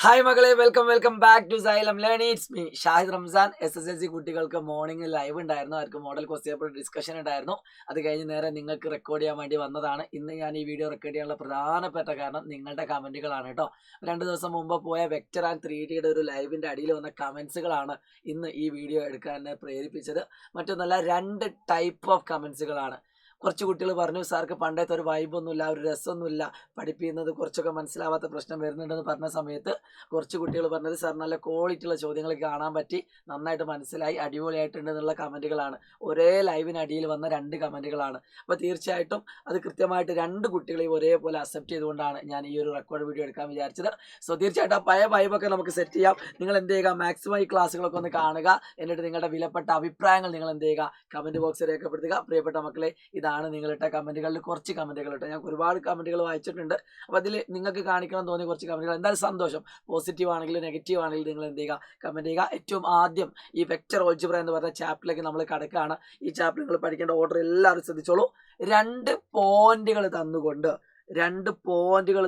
Hi മകളെ, welcome back to Xylem Learn. It's me Shahid Ramzan. SSLC കുട്ടികൾക്ക് morning live ഉണ്ടായിരുന്നു. അവർക്ക് മോഡൽ ക്വസ്റ്റ്യൻ പേപ്പർ ഡിസ്കഷൻ ഉണ്ടായിരുന്നു. അത് കഴിഞ്ഞ് നേരെ നിങ്ങൾക്ക് റെക്കോർഡ് ചെയ്യാൻ വേണ്ടി വന്നതാണ്. ഇന്ന് ഞാൻ ഈ വീഡിയോ റെക്കോർഡ് ചെയ്യാനുള്ള പ്രധാനപ്പെട്ട കാരണം നിങ്ങളുടെ കമന്റുകളാണ് കേട്ടോ. 2 ദിവസം മുമ്പ് പോയ വെക്ടർ ആൻഡ് 3Dയുടെ ഒരു ലൈവിന്റെ അടിയിൽ വന്ന കമന്റ്സുകളാണ് ഇന്ന് ഈ വീഡിയോ എടുക്കാൻ എന്നെ പ്രേരിപ്പിച്ചത്. മറ്റൊന്നല്ല, 2 ടൈപ്പ് ഓഫ് കമന്റ്സുകളാണ്. കുറച്ച് കുട്ടികൾ പറഞ്ഞു, സാർക്ക് പണ്ടത്തെ ഒരു വൈബൊന്നുമില്ല, ഒരു രസമൊന്നുമില്ല, പഠിപ്പിക്കുന്നത് കുറച്ചൊക്കെ മനസ്സിലാവാത്ത പ്രശ്നം വരുന്നുണ്ടെന്ന് പറഞ്ഞ സമയത്ത് കുറച്ച് കുട്ടികൾ പറഞ്ഞത്, സാർ നല്ല ക്വാളിറ്റി ഉള്ള ചോദ്യങ്ങൾ കാണാൻ പറ്റി, നന്നായിട്ട് മനസ്സിലായി, അടിപൊളിയായിട്ടുണ്ട് എന്നുള്ള കമൻറ്റുകളാണ്. ഒരേ ലൈവിനടിയിൽ വന്ന 2 കമൻറ്റുകളാണ്. അപ്പോൾ തീർച്ചയായിട്ടും അത് കൃത്യമായിട്ട് 2 കുട്ടികളെയും ഒരേപോലെ അക്സെപ്റ്റ് ചെയ്തുകൊണ്ടാണ് ഞാൻ ഈ ഒരു റെക്കോർഡ് വീഡിയോ എടുക്കാൻ വിചാരിച്ചത്. സോ തീർച്ചയായിട്ടും ആ പഴയ വൈബൊക്കെ നമുക്ക് സെറ്റ് ചെയ്യാം. നിങ്ങൾ എന്ത് ചെയ്യുക, മാക്സിമം ഈ ക്ലാസ്സുകളൊക്കെ ഒന്ന് കാണുക. എന്നിട്ട് നിങ്ങളുടെ വിലപ്പെട്ട അഭിപ്രായങ്ങൾ നിങ്ങൾ എന്ത് ചെയ്യുക, കമൻറ്റ് ബോക്സിൽ രേഖപ്പെടുത്തുക. പ്രിയപ്പെട്ട മക്കളെ, ഇതാണ് നിങ്ങളിട്ട കമൻറ്റുകളിൽ കുറച്ച് കമൻറ്റുകൾ ഇട്ടു. ഞാൻ ഒരുപാട് കമൻറ്റുകൾ വായിച്ചിട്ടുണ്ട്. അപ്പോൾ അതിൽ നിങ്ങൾക്ക് കാണിക്കണം തോന്നിയ കുറച്ച് കമൻറ്റുകൾ, എന്തായാലും സന്തോഷം. പോസിറ്റീവ് ആണെങ്കിലും നെഗറ്റീവ് ആണെങ്കിലും നിങ്ങൾ എന്ത് ചെയ്യുക, കമൻറ്റ് ചെയ്യുക. ഏറ്റവും ആദ്യം ഈ വെക്ടർ ഓൾജിബ്ര എന്ന് പറഞ്ഞ ചാപ്റ്ററിലേക്ക് നമ്മൾ കടക്കുകയാണ്. ഈ ചാപ്റ്റർ നിങ്ങൾ പഠിക്കേണ്ട ഓർഡർ എല്ലാവരും ശ്രദ്ധിച്ചോളൂ. 2 പോയിന്റുകൾ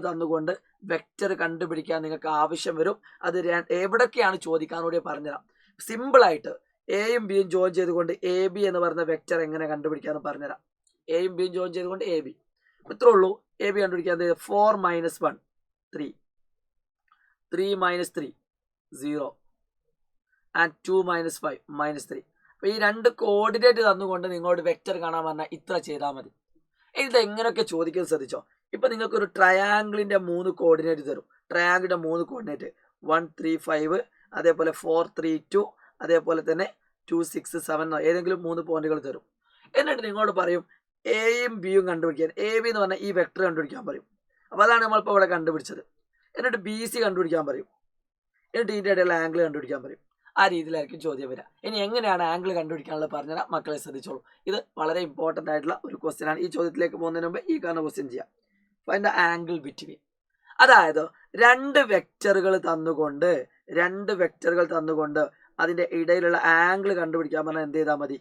തന്നുകൊണ്ട് വെക്ടർ കണ്ടുപിടിക്കാൻ നിങ്ങൾക്ക് ആവശ്യം വരും. അത് എവിടൊക്കെയാണ് ചോദിക്കാനൂടെ പറഞ്ഞുതരാം. സിമ്പിളായിട്ട് എയും ബിയും ജോയിൻ ചെയ്തുകൊണ്ട് AB എന്ന് പറഞ്ഞ വെക്ടർ എങ്ങനെ കണ്ടുപിടിക്കാമെന്ന് പറഞ്ഞുതരാം. എയും ബിയും ജോയിൻ ചെയ്തുകൊണ്ട് AB. ഇത്രേ ഉള്ളൂ. AB കണ്ടുപിടിക്കാൻ 4 - 1 3, 3 - 3 0 ആൻഡ് 2 - 5 -3. അപ്പോൾ ഈ 2 കോർഡിനേറ്റ് തന്നുകൊണ്ട് നിങ്ങളോട് വെക്ടർ കാണാൻ പറഞ്ഞാൽ ഇത്ര ചെയ്താൽ മതി. ഇത് എങ്ങനെയൊക്കെ ചോദിക്കാൻ ശ്രദ്ധിച്ചോ. ഇപ്പം നിങ്ങൾക്കൊരു ട്രയാങ്കിളിൻ്റെ 3 കോർഡിനേറ്റ് തരും. ട്രയാങ്കിളിൻ്റെ 3 കോർഡിനേറ്റ് 1 3 5, അതേപോലെ 4 3 2, അതേപോലെ തന്നെ 2 6 7 ഏതെങ്കിലും 3 പോയിന്റുകൾ തരും. എന്നിട്ട് നിങ്ങളോട് പറയും എയും ബിയും കണ്ടുപിടിക്കാൻ. AB എന്ന് പറഞ്ഞാൽ ഈ വെക്ടർ കണ്ടുപിടിക്കാൻ പറയും. അപ്പോൾ അതാണ് നമ്മളിപ്പോൾ ഇവിടെ കണ്ടുപിടിച്ചത്. എന്നിട്ട് BC കണ്ടുപിടിക്കാൻ പറയും. എന്നിട്ട് ഇതിൻ്റെ ഇടയിലുള്ള ആംഗിൾ കണ്ടുപിടിക്കാൻ പറയും. ആ രീതിയിലായിരിക്കും ചോദ്യം വരിക. ഇനി എങ്ങനെയാണ് ആംഗിൾ കണ്ടുപിടിക്കാനുള്ളത് പറഞ്ഞാൽ മക്കളെ ശ്രദ്ധിച്ചോളൂ. ഇത് വളരെ ഇമ്പോർട്ടൻ്റ് ആയിട്ടുള്ള ഒരു ക്വസ്റ്റ്യൻ ആണ്. ഈ ചോദ്യത്തിലേക്ക് പോകുന്നതിന് മുമ്പ് ഈ കാണുന്ന ക്വസ്റ്റ്യൻ ചെയ്യാം. Find the angle between. അതായത് 2 വെക്ടറുകൾ തന്നുകൊണ്ട് അതിൻ്റെ ഇടയിലുള്ള ആംഗിൾ കണ്ടുപിടിക്കാൻ പറഞ്ഞാൽ എന്ത് ചെയ്താൽ മതി,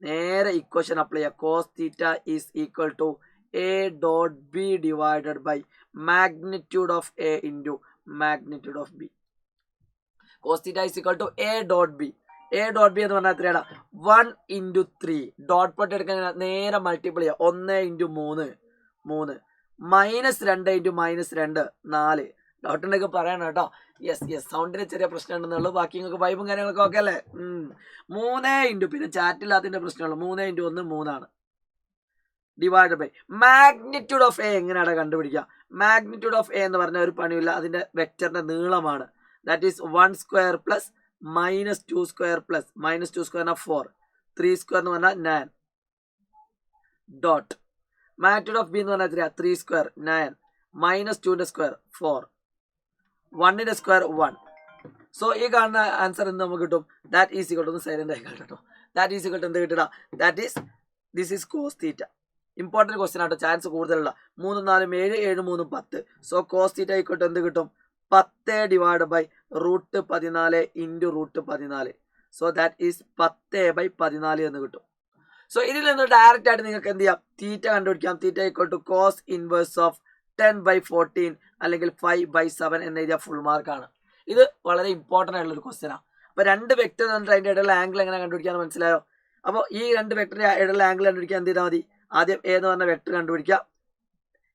നേരെ ഇക്വേഷൻ അപ്ലൈ ചെയ്യുക. Cos theta is equal to A.B divided by magnitude of A into magnitude of B. Cos theta is equal to A.B. A.B എന്ന് പറഞ്ഞാൽ എത്രയാണ്, 1 × 3. ഡോട്ട് പോട്ട് എടുക്കാൻ നേരെ മൾട്ടിപ്പിൾ ചെയ്യുക. 1 × 3 3, -2 × -2 4. ഡൗട്ട് ഉണ്ടെങ്കിൽ പറയണം കേട്ടോ. യെസ് സൗണ്ടിന് ചെറിയ പ്രശ്നം ഉണ്ടെന്നുള്ളൂ. ബാക്കി നിങ്ങൾക്ക് വൈബും കാര്യങ്ങളൊക്കെ ഓക്കെ അല്ലേ? 3 പിന്നെ ചാറ്റില്ലാത്തതിൻ്റെ പ്രശ്നമുള്ളൂ. 3 × 1 3 divide by magnitude of A. എങ്ങനെയാണ് കണ്ടുപിടിക്കുക? മാഗ്നിറ്റ്യൂഡ് ഓഫ് A എന്ന് പറഞ്ഞാൽ ഒരു പണിയില്ല, അതിൻ്റെ വെക്ടറിൻ്റെ നീളമാണ്. ദാറ്റ് ഈസ് 1² പ്ലസ് -2² പ്ലസ് -2² 4, 3² എന്ന് പറഞ്ഞാൽ 9 ഡോട്ട്. മാഗ്നിറ്റ്യൂഡ് ഓഫ് B എന്ന് പറഞ്ഞാൽ എത്രയാണ്, 3² 9 -2ന്റെ സ്ക്വയർ 4, 1ന്റെ സ്ക്വയർ 1. സോ ഈ കാണുന്ന ആൻസർ എന്ത് നമുക്ക് കിട്ടും? ദാറ്റ് ഈസ് ഈക്വൽ ടു, ഒന്ന് സൈലന്റ് ആയി കേട്ടോ, ദാറ്റ് ഈസ് ഈക്വൽ ടു എന്ത് കിട്ടുക, that is this is cos theta. Important question ആട്ടോ, ചാൻസ് കൂടുതലുള്ള. 3 4 7 7 3 10. So cos theta equal to എന്ത് കിട്ടും, 10 divide by √14 into √14. So that is 10/14 എന്ന് കിട്ടും. സോ ഇതിൽ നിന്ന് ഡയറക്റ്റ് ആയിട്ട് നിങ്ങൾക്ക് എന്ത് ചെയ്യാം, തീറ്റ കണ്ടുപിടിക്കാം. Theta equal to cos inverse of 10/14 അല്ലെങ്കിൽ 5/7 എന്ന് എഴുതിയ ഫുൾ മാർക്കാണ്. ഇത് വളരെ ഇമ്പോർട്ടൻ്റ് ആയിട്ടുള്ള ഒരു ക്വസ്റ്റ്യൻ ആണ്. അപ്പോൾ 2 വെക്ടർ തന്നിട്ട് അതിൻ്റെ ഇടയിലുള്ള ആംഗിൾ എങ്ങനെ കണ്ടുപിടിക്കാന്ന് മനസ്സിലായോ? അപ്പോൾ ഈ 2 വെക്ടറിൻ്റെ ഇടയിലുള്ള ആംഗിൾ കണ്ടുപിടിക്കാൻ എന്ത് ചെയ്താൽ മതി, ആദ്യം A എന്ന് പറഞ്ഞ വെക്ടർ കണ്ടുപിടിക്കുക,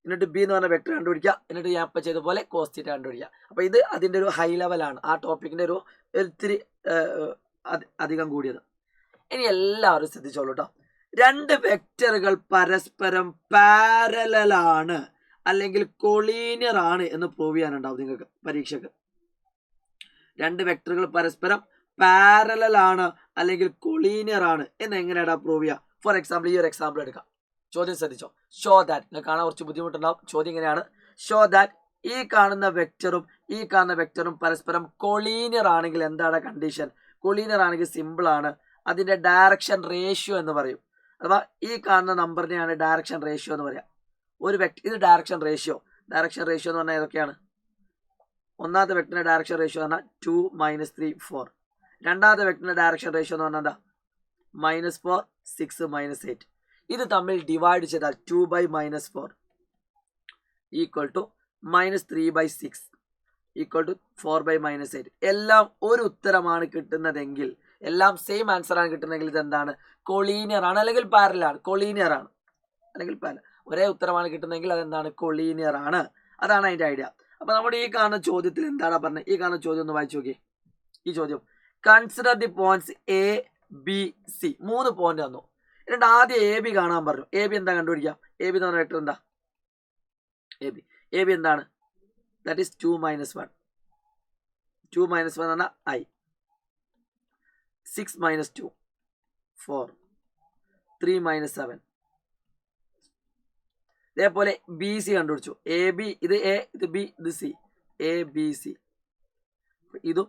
എന്നിട്ട് B എന്ന് പറഞ്ഞ വെക്ടർ കണ്ടുപിടിക്കുക, എന്നിട്ട് ഞാൻ ഇപ്പോൾ ചെയ്ത പോലെ കോസ് തീറ്റ കണ്ടുപിടിക്കുക. അപ്പോൾ ഇത് അതിൻ്റെ ഒരു ഹൈ ലെവലാണ്, ആ ടോപ്പിക്കിൻ്റെ ഒരു ഇത്തിരി അധികം കൂടിയത്. ഇനി എല്ലാവരും ശ്രദ്ധിച്ചോളൂ കേട്ടോ. 2 വെക്ടറുകൾ പരസ്പരം പാരലലാണ് അല്ലെങ്കിൽ കൊളീനിയർ ആണ് എന്ന് പ്രൂവ് ചെയ്യാനുണ്ടാവും നിങ്ങൾക്ക് പരീക്ഷയ്ക്ക്. 2 വെക്ടറുകൾ പരസ്പരം പാരലലാണ് അല്ലെങ്കിൽ കൊളീനിയർ ആണ് എന്ന് എങ്ങനെയാണ് പ്രൂവ് ചെയ്യുക? ഫോർ എക്സാമ്പിൾ, ഈ ഒരു എക്സാമ്പിൾ എടുക്കാം. ചോദ്യം ശ്രദ്ധിച്ചോ. ഷോ ദാറ്റ്, നിങ്ങൾക്ക് കാണാൻ കുറച്ച് ബുദ്ധിമുട്ടുണ്ടാവും. ചോദ്യം ഇങ്ങനെയാണ്, ഷോ ദാറ്റ് ഈ കാണുന്ന വെക്ടറും പരസ്പരം കൊളീനിയർ ആണെങ്കിൽ എന്താണ് കണ്ടീഷൻ? കൊളീനിയർ ആണെങ്കിൽ സിമ്പിൾ ആണ്, അതിൻ്റെ ഡയറക്ഷൻ റേഷ്യോ എന്ന് പറയും. അഥവാ ഈ കാണുന്ന നമ്പറിനെയാണ് ഡയറക്ഷൻ റേഷ്യോ എന്ന് പറയാം. ഒരു ഇത് ഡയറക്ഷൻ റേഷ്യോ എന്ന് പറഞ്ഞാൽ ഏതൊക്കെയാണ്? ഒന്നാമത്തെ വെക്ടറിന്റെ ഡയറക്ഷൻ റേഷ്യോ എന്ന് പറഞ്ഞാൽ 2 - 3 4. രണ്ടാമത്തെ വെക്ടറിന്റെ ഡയറക്ഷൻ റേഷ്യോ എന്ന് പറഞ്ഞാൽ എന്താ, -4 6 -8. ഇത് തമ്മിൽ ഡിവൈഡ് ചെയ്താൽ 2/-4 ഈക്വൽ ടു -3/6 ഈക്വൽ ടു 4/-8. എല്ലാം ഒരു ഉത്തരമാണ് കിട്ടുന്നതെങ്കിൽ, എല്ലാം സെയിം ആൻസർ ആണ് കിട്ടുന്നതെങ്കിൽ ഇതെന്താണ്? കൊളീനിയർ ആണ്, അല്ലെങ്കിൽ പാരലൽ ആണ്. കൊളീനിയർ ആണ് അല്ലെങ്കിൽ പാരലൽ, ഒരേ ഉത്തരമാണ് കിട്ടുന്നതെങ്കിൽ അതെന്താണ്? കൊളീനിയർ ആണ്. അതാണ് അതിന്റെ ഐഡിയ. അപ്പൊ നമ്മുടെ ഈ കാണുന്ന ചോദ്യത്തിൽ എന്താണ് പറഞ്ഞത്? ഈ കാണുന്ന ചോദ്യം ഒന്ന് വായിച്ചു നോക്കി. ഈ ചോദ്യം, consider the points A B C. 3 point തന്നു. എന്നിട്ട് ആദ്യം എ ബി കാണാൻ പറഞ്ഞു. എ ബി എന്താ കണ്ടുപിടിക്കാം? എ ബി എന്ന് പറഞ്ഞ വെക്ടർ എന്താ? എ ബി എന്താണ്? That is 2 - 1. 2 - 1 എന്ന് പറഞ്ഞാൽ I. 6 - 2 4. 3 - 7. ഇതേപോലെ ബി സി കണ്ടുപിടിച്ചു. എ ബി, ഇത് എ, ഇത് ബി, ഇത് സി. എ ബി സി, ഇതും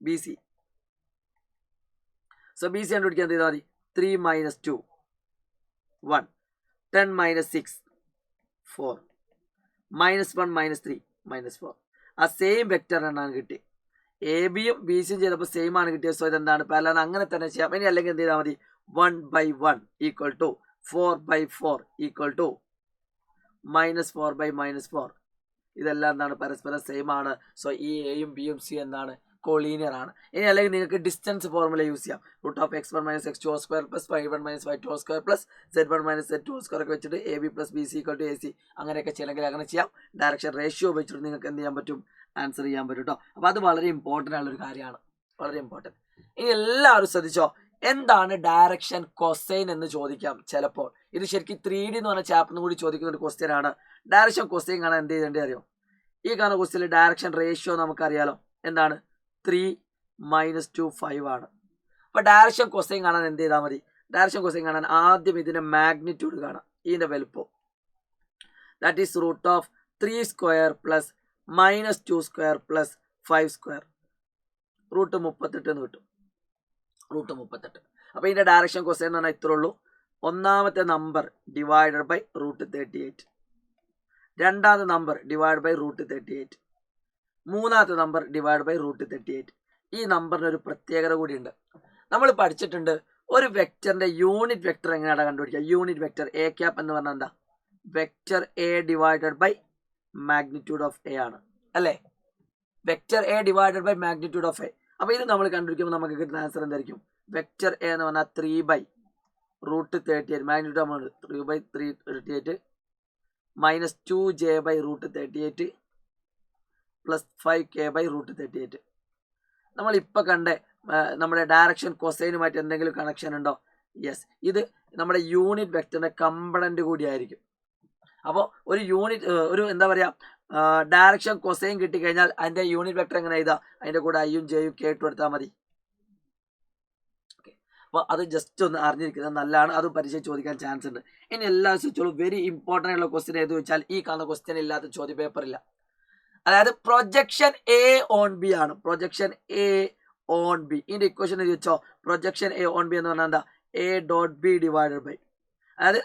B C. So B C കണ്ടുപിടിക്കാൻ എന്ത് ചെയ്താൽ മതി? 3 - 2 1. 10 - 6 4. -1 - 3 -4. ആ സെയിം വെക്ടർ എന്നാണ് കിട്ടി. എ ബിയും ബി സിയും ചെയ്തപ്പോൾ സെയിം ആണ് കിട്ടിയത്. സോ ഇതെന്താണ്? പാരലൽ. അങ്ങനെ തന്നെ ചെയ്യാം. ഇനി അല്ലെങ്കിൽ എന്ത് ചെയ്താൽ മതി? 1/1 ഈക്വൽ ടു 4/4 ഈക്വൽ ടു -4/-4. ഇതെല്ലാം എന്താണ്? പരസ്പരം സെയിം ആണ്. സോ ഈ എയും ബിയും സി എന്താണ്? കൊളീനിയർ ആണ്. ഇനി അല്ലെങ്കിൽ നിങ്ങൾക്ക് ഡിസ്റ്റൻസ് ഫോർമുല യൂസ് ചെയ്യാം. √(x1 - x2² + y1 - y2² + z1 - z2² ഒക്കെ വെച്ചിട്ട് A B + B C = A C അങ്ങനെയൊക്കെ ചെയ്യണമെങ്കിൽ അങ്ങനെ ചെയ്യാം. ഡയറക്ഷൻ റേഷ്യോ വെച്ചിട്ട് നിങ്ങൾക്ക് എന്ത് ചെയ്യാൻ പറ്റും? ആൻസർ ചെയ്യാൻ പറ്റും കേട്ടോ. അപ്പോൾ അത് വളരെ ഇമ്പോർട്ടൻ്റ് ആയിട്ടുള്ള ഒരു കാര്യമാണ്, വളരെ ഇമ്പോർട്ടൻറ്റ്. ഇനി എല്ലാവരും ശ്രദ്ധിച്ചോ, എന്താണ് ഡയറക്ഷൻ കൊസൈൻ എന്ന് ചോദിക്കാം ചിലപ്പോൾ. ഇത് ശരിക്കും 3D എന്ന് പറഞ്ഞ ചാപ്റ്ററിന് കൂടി ചോദിക്കുന്ന ഒരു ക്വസ്റ്റ്യൻ ആണ്. ഡയറക്ഷൻ കൊസൈൻ കാണാൻ എന്ത് ചെയ്യേണ്ടത് അറിയോ? ഈ കാണുന്ന ക്വസ്റ്റ്യനിൽ ഡയറക്ഷൻ റേഷ്യോ നമുക്കറിയാലോ. എന്താണ്? 3 - 2 5 ആണ്. അപ്പോൾ ഡയറക്ഷൻ കൊസൈൻ കാണാൻ എന്ത് ചെയ്താൽ മതി? ഡയറക്ഷൻ കൊസൈൻ കാണാൻ ആദ്യം ഇതിന്റെ മാഗ്നിറ്റ്യൂഡ് കാണാം, ഇതിന്റെ വലുപ്പം. That is √3² + -2² + 5². √38 എന്ന് കിട്ടും. √38. അപ്പോൾ ഇതിന്റെ ഡയറക്ഷൻ കൊസൈൻ എന്ന് പറഞ്ഞാൽ ഇത്രേ ഉള്ളൂ. ഒന്നാമത്തെ നമ്പർ ഡിവൈഡഡ് ബൈ √38, രണ്ടാമത്തെ നമ്പർ ഡിവൈഡ് ബൈ √38, മൂന്നാമത്തെ നമ്പർ ഡിവൈഡ് ബൈ √38. ഈ നമ്പറിന് ഒരു പ്രത്യേകത കൂടിയുണ്ട്. നമ്മൾ പഠിച്ചിട്ടുണ്ട് ഒരു വെക്ടറിന്റെ യൂണിറ്റ് വെക്ടർ എങ്ങനെയാണ് കണ്ടുപിടിക്കുക. യൂണിറ്റ് വെക്ടർ എ ക്യാപ് എന്ന് പറഞ്ഞാൽ എന്താ? Vector a divided by magnitude of a ആണ്, അല്ലേ? Vector a divided by magnitude of a. അപ്പോൾ ഇത് നമ്മൾ കണ്ടുപിടിക്കുമ്പോൾ നമുക്ക് കിട്ടുന്ന ആൻസർ എന്തായിരിക്കും? വെക്ടർ എ എന്ന് പറഞ്ഞാൽ 3/√38, മാഗ്നിറ്റ്യൂഡ് നമ്മൾ 3/338 -2j/√38 + 5k/√38. നമ്മളിപ്പോൾ കണ്ട നമ്മുടെ ഡയറക്ഷൻ കൊസൈനുമായിട്ട് എന്തെങ്കിലും കണക്ഷൻ ഉണ്ടോ? യെസ്, ഇത് നമ്മുടെ യൂണിറ്റ് വെക്ടറിന്റെ കമ്പണന്റ് കൂടിയായിരിക്കും. അപ്പോൾ ഒരു യൂണിറ്റ് ഒരു എന്താ പറയുക, ഡയറക്ഷൻ കൊസൈൻ കിട്ടിക്കഴിഞ്ഞാൽ അതിന്റെ യൂണിറ്റ് വെക്ടർ എങ്ങനെ എഴുതാം? അതിന്റെ കൂടെ ഐയും ജെയും കെ ഇട്ട് കൊടുത്താൽ മതി. അപ്പോൾ അത് ജസ്റ്റ് ഒന്ന് അറിഞ്ഞിരിക്കുന്നത് നല്ലതാണ്. അത് പരീക്ഷ ചോദിക്കാൻ ചാൻസ് ഉണ്ട്. ഇനി എല്ലാ ചോദിച്ചോളൂ, വെരി ഇമ്പോർട്ടൻ്റ് ആയിട്ടുള്ള ക്വസ്റ്റ്യൻ ഏത് ചോദിച്ചാൽ ഈ കാണുന്ന ക്വസ്റ്റ്യൻ ഇല്ലാത്ത ചോദ്യ പേപ്പറില്ല. അതായത് പ്രൊജക്ഷൻ എ ഓൺ ബി ആണ്. പ്രൊജക്ഷൻ എ ഓൺ ബി, ഇതിന്റെ ഇക്വേഷൻ ചോദിച്ചോ. പ്രൊജക്ഷൻ എ ഓൺ ബി എന്ന് പറഞ്ഞാൽ എന്താ? a.b ഡിവൈഡഡ് ബൈ, അതായത്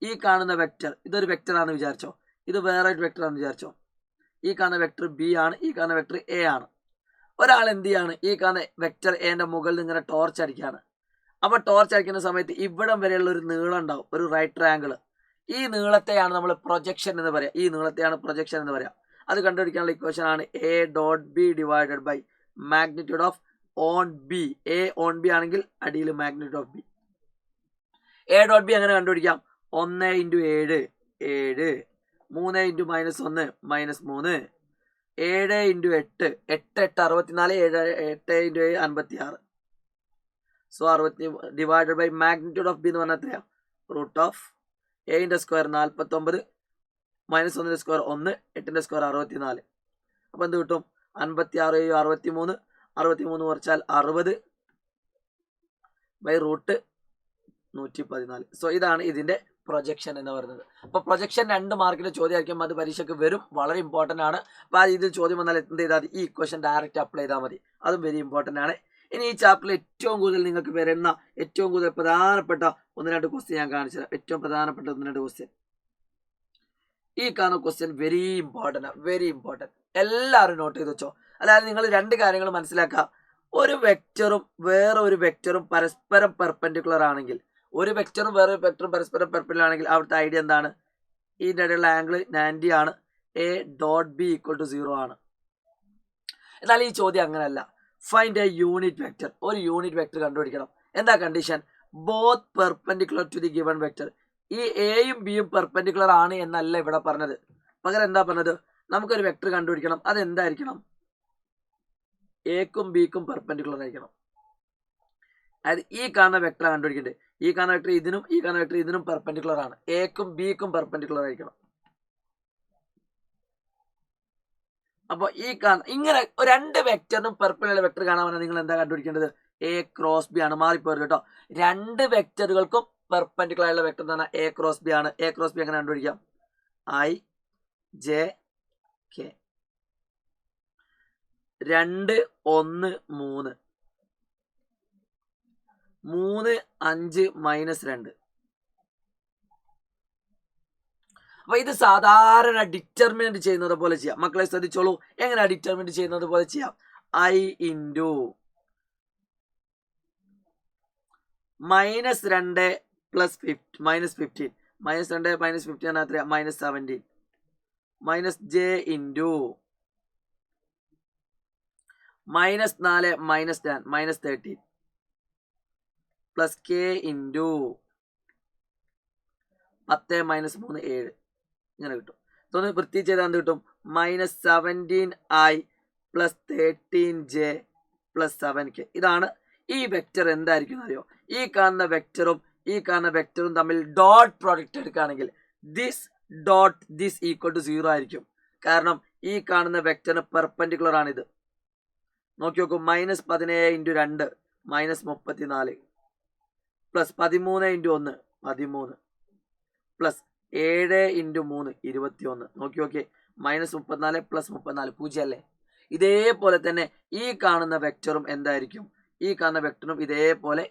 ഈ കാണുന്ന വെക്ടർ ഇതൊരു വെക്ടർ ആണെന്ന് വിചാരിച്ചോ, ഇത് വേറെ ഒരു വെക്ടർ ആണെന്ന് വിചാരിച്ചോ. ഈ കാണുന്ന വെക്ടർ ബി ആണ്, ഈ കാണുന്ന വെക്ടർ എ ആണ്. ഒരാൾ എന്ത് ചെയ്യാണ്? ഈ കാണുന്ന വെക്ടർ എന്റെ മുകളിൽ ഇങ്ങനെ ടോർച്ച് അടിക്കുകയാണ്. അപ്പൊ ടോർച്ച് അടിക്കുന്ന സമയത്ത് ഇവിടം വരെയുള്ള ഒരു നീളം ഉണ്ടാവും, ഒരു റൈറ്റ് ട്രയാങ്കിൾ. ഈ നീളത്തെയാണ് നമ്മൾ പ്രൊജക്ഷൻ എന്ന് പറയാം. ഈ നീളത്തെയാണ് പ്രൊജക്ഷൻ എന്ന് പറയാം. അത് കണ്ടുപിടിക്കാനുള്ള ഇക്വേഷൻ ആണ് a.b divided by magnitude of on B. A on B ആണെങ്കിൽ അടിയിൽ മാഗ്നിറ്റ്യൂഡ് ഓഫ് ബി. a.b എങ്ങനെ കണ്ടുപിടിക്കാം? 1 × 7 7, 3 × -1 -3, 7 × 8 8 8 64, 8 × 7 56. So 60 divided by magnitude of B എന്ന് പറഞ്ഞാൽ എത്രയാ? √(a) ന്റെ സ്ക്വയർ 49, -1 സ്ക്വയർ 1, 8 സ്ക്വയർ 64. അപ്പോൾ എന്ത് കിട്ടും? 56 × 63, 63 കുറച്ചാൽ 60 ബൈ √114. സോ ഇതാണ് ഇതിന്റെ പ്രൊജക്ഷൻ എന്ന് പറയുന്നത്. അപ്പോൾ പ്രൊജക്ഷൻ 2 മാർക്കിന്റെ ചോദ്യമായിരിക്കും, അത് പരീക്ഷയ്ക്ക് വരും, വളരെ ഇമ്പോർട്ടൻ്റ് ആണ്. അപ്പോൾ ഇതിൽ ചോദ്യം വന്നാൽ എന്ത് ചെയ്താൽ ഈ ഇക്വേഷൻ ഡയറക്റ്റ് അപ്ലൈ ചെയ്താൽ മതി, അതും വെരി ഇമ്പോർട്ടൻ്റ് ആണ്. ഇനി ഈ ചാപ്റ്ററിൽ ഏറ്റവും കൂടുതൽ നിങ്ങൾക്ക് വരുന്ന ഏറ്റവും കൂടുതൽ പ്രധാനപ്പെട്ട 1-2 ക്വസ്റ്റ്യൻ ഞാൻ കാണിച്ചുതരാം. ഏറ്റവും പ്രധാനപ്പെട്ട 1-2 ക്വസ്റ്റ്യൻ. ഈ കാണുന്ന ക്വസ്റ്റ്യൻ വെരി ഇമ്പോർട്ടൻ്റ് ആണ്, വെരി ഇമ്പോർട്ടൻറ്റ്. എല്ലാവരും നോട്ട് ചെയ്ത് വെച്ചോ. അതായത് നിങ്ങൾ 2 കാര്യങ്ങൾ മനസ്സിലാക്കുക. ഒരു വെക്ടറും വേറെ ഒരു വെക്ടറും പരസ്പരം പെർപെൻഡിക്കുലർ ആണെങ്കിൽ, ഒരു വെക്ടറും വേറെ ഒരു വെക്ടറും പരസ്പരം പെർപെൻഡിക്കുലർ ആണെങ്കിൽ അവിടുത്തെ ഐഡിയ എന്താണ്? ഇതിൻ്റെ ഇടയിലുള്ള ആംഗിൾ 90 ആണ്. a.b = 0 ആണ്. എന്നാൽ ഈ ചോദ്യം അങ്ങനെയല്ല. Find a unit vector. ഒരു യൂണിറ്റ് വെക്റ്റർ കണ്ടുപിടിക്കണം. എന്താ condition? Both perpendicular to the given vector. ഈ എയും ബിയും പെർപെൻഡിക്കുലർ ആണ് എന്നല്ല ഇവിടെ പറഞ്ഞത്. പകരം എന്താ പറഞ്ഞത്? നമുക്കൊരു വെക്റ്റർ കണ്ടുപിടിക്കണം. അതെന്തായിരിക്കണം? എക്കും ബിക്കും പെർപെൻഡിക്കുലർ ആയിരിക്കണം. അതായത് ഈ കാണുന്ന വെക്റ്റർ കണ്ടുപിടിക്കേണ്ടത്. ഈ കാണുന്ന വെക്റ്റർ ഇതിനും ഈ കാണുന്ന വെക്റ്റർ ഇതിനും പെർപെൻഡിക്കുലർ ആണ്. എക്കും ബിക്കും പെർപെൻഡിക്കുലർ ആയിരിക്കണം. അപ്പോൾ ഈ ഇങ്ങനെ രണ്ട് വെക്റ്ററിനും പെർപെൻഡിക്കുലർ വെക്റ്റർ കാണാൻ നിങ്ങൾ എന്താ കണ്ടുപിടിക്കേണ്ടത്? എ ക്രോസ് ബി ആണ്. മാറിപ്പോയത് കേട്ടോ. രണ്ട് വെക്റ്ററുകൾക്കും പെർപെൻഡിക്കുലർ ആയുള്ള വെക്റ്റർ എന്ന് പറഞ്ഞാൽ എ ക്രോസ് ബി ആണ്. എ ക്രോസ് ബി എങ്ങനെ കണ്ടുപിടിക്കാം? I J K. 2 1 3 3 5 -2. അപ്പൊ ഇത് സാധാരണ ഡിറ്റർമിനന്റ് ചെയ്യുന്നത് പോലെ ചെയ്യാം. മക്കളെ ശ്രദ്ധിച്ചോളൂ. എങ്ങനെ ഡിറ്റർമിനന്റ് ചെയ്യുന്നത് പോലെ ചെയ്യാം? I ഇൻറ്റു -2 പ്ലസ് -15 -2 -15 ആണ് എത്രയാ? -17 minus J into -4 -10 plus K into 10 -3 7 ഇങ്ങനെ കിട്ടും. ഇതൊന്ന് വൃത്തി ചെയ്താൽ എന്ത് കിട്ടും? -17i plus 13j plus 7k. ഇതാണ് ഈ വെക്റ്റർ. എന്തായിരിക്കും അറിയോ? ഈ കാണുന്ന വെക്റ്ററും ഈ കാണുന്ന വെക്റ്ററും തമ്മിൽ ഡോട്ട് പ്രോഡക്റ്റ് എടുക്കുകയാണെങ്കിൽ ദിസ് ഈക്വൽ ടു 0 ആയിരിക്കും. കാരണം ഈ കാണുന്ന വെക്റ്ററിന് പെർപെൻഡിക്കുലർ ആണിത്. നോക്കി നോക്കൂ. -17 into 2 -34 plus 13 into 1 13 plus 7 into 3 21. നോക്കി നോക്കിയേ. -34 പ്ലസ് 34 0 അല്ലേ? ഇതേപോലെ തന്നെ ഈ കാണുന്ന വെക്റ്ററും എന്തായിരിക്കും? ഈ കാണുന്ന വെക്റ്ററും ഇതേപോലെ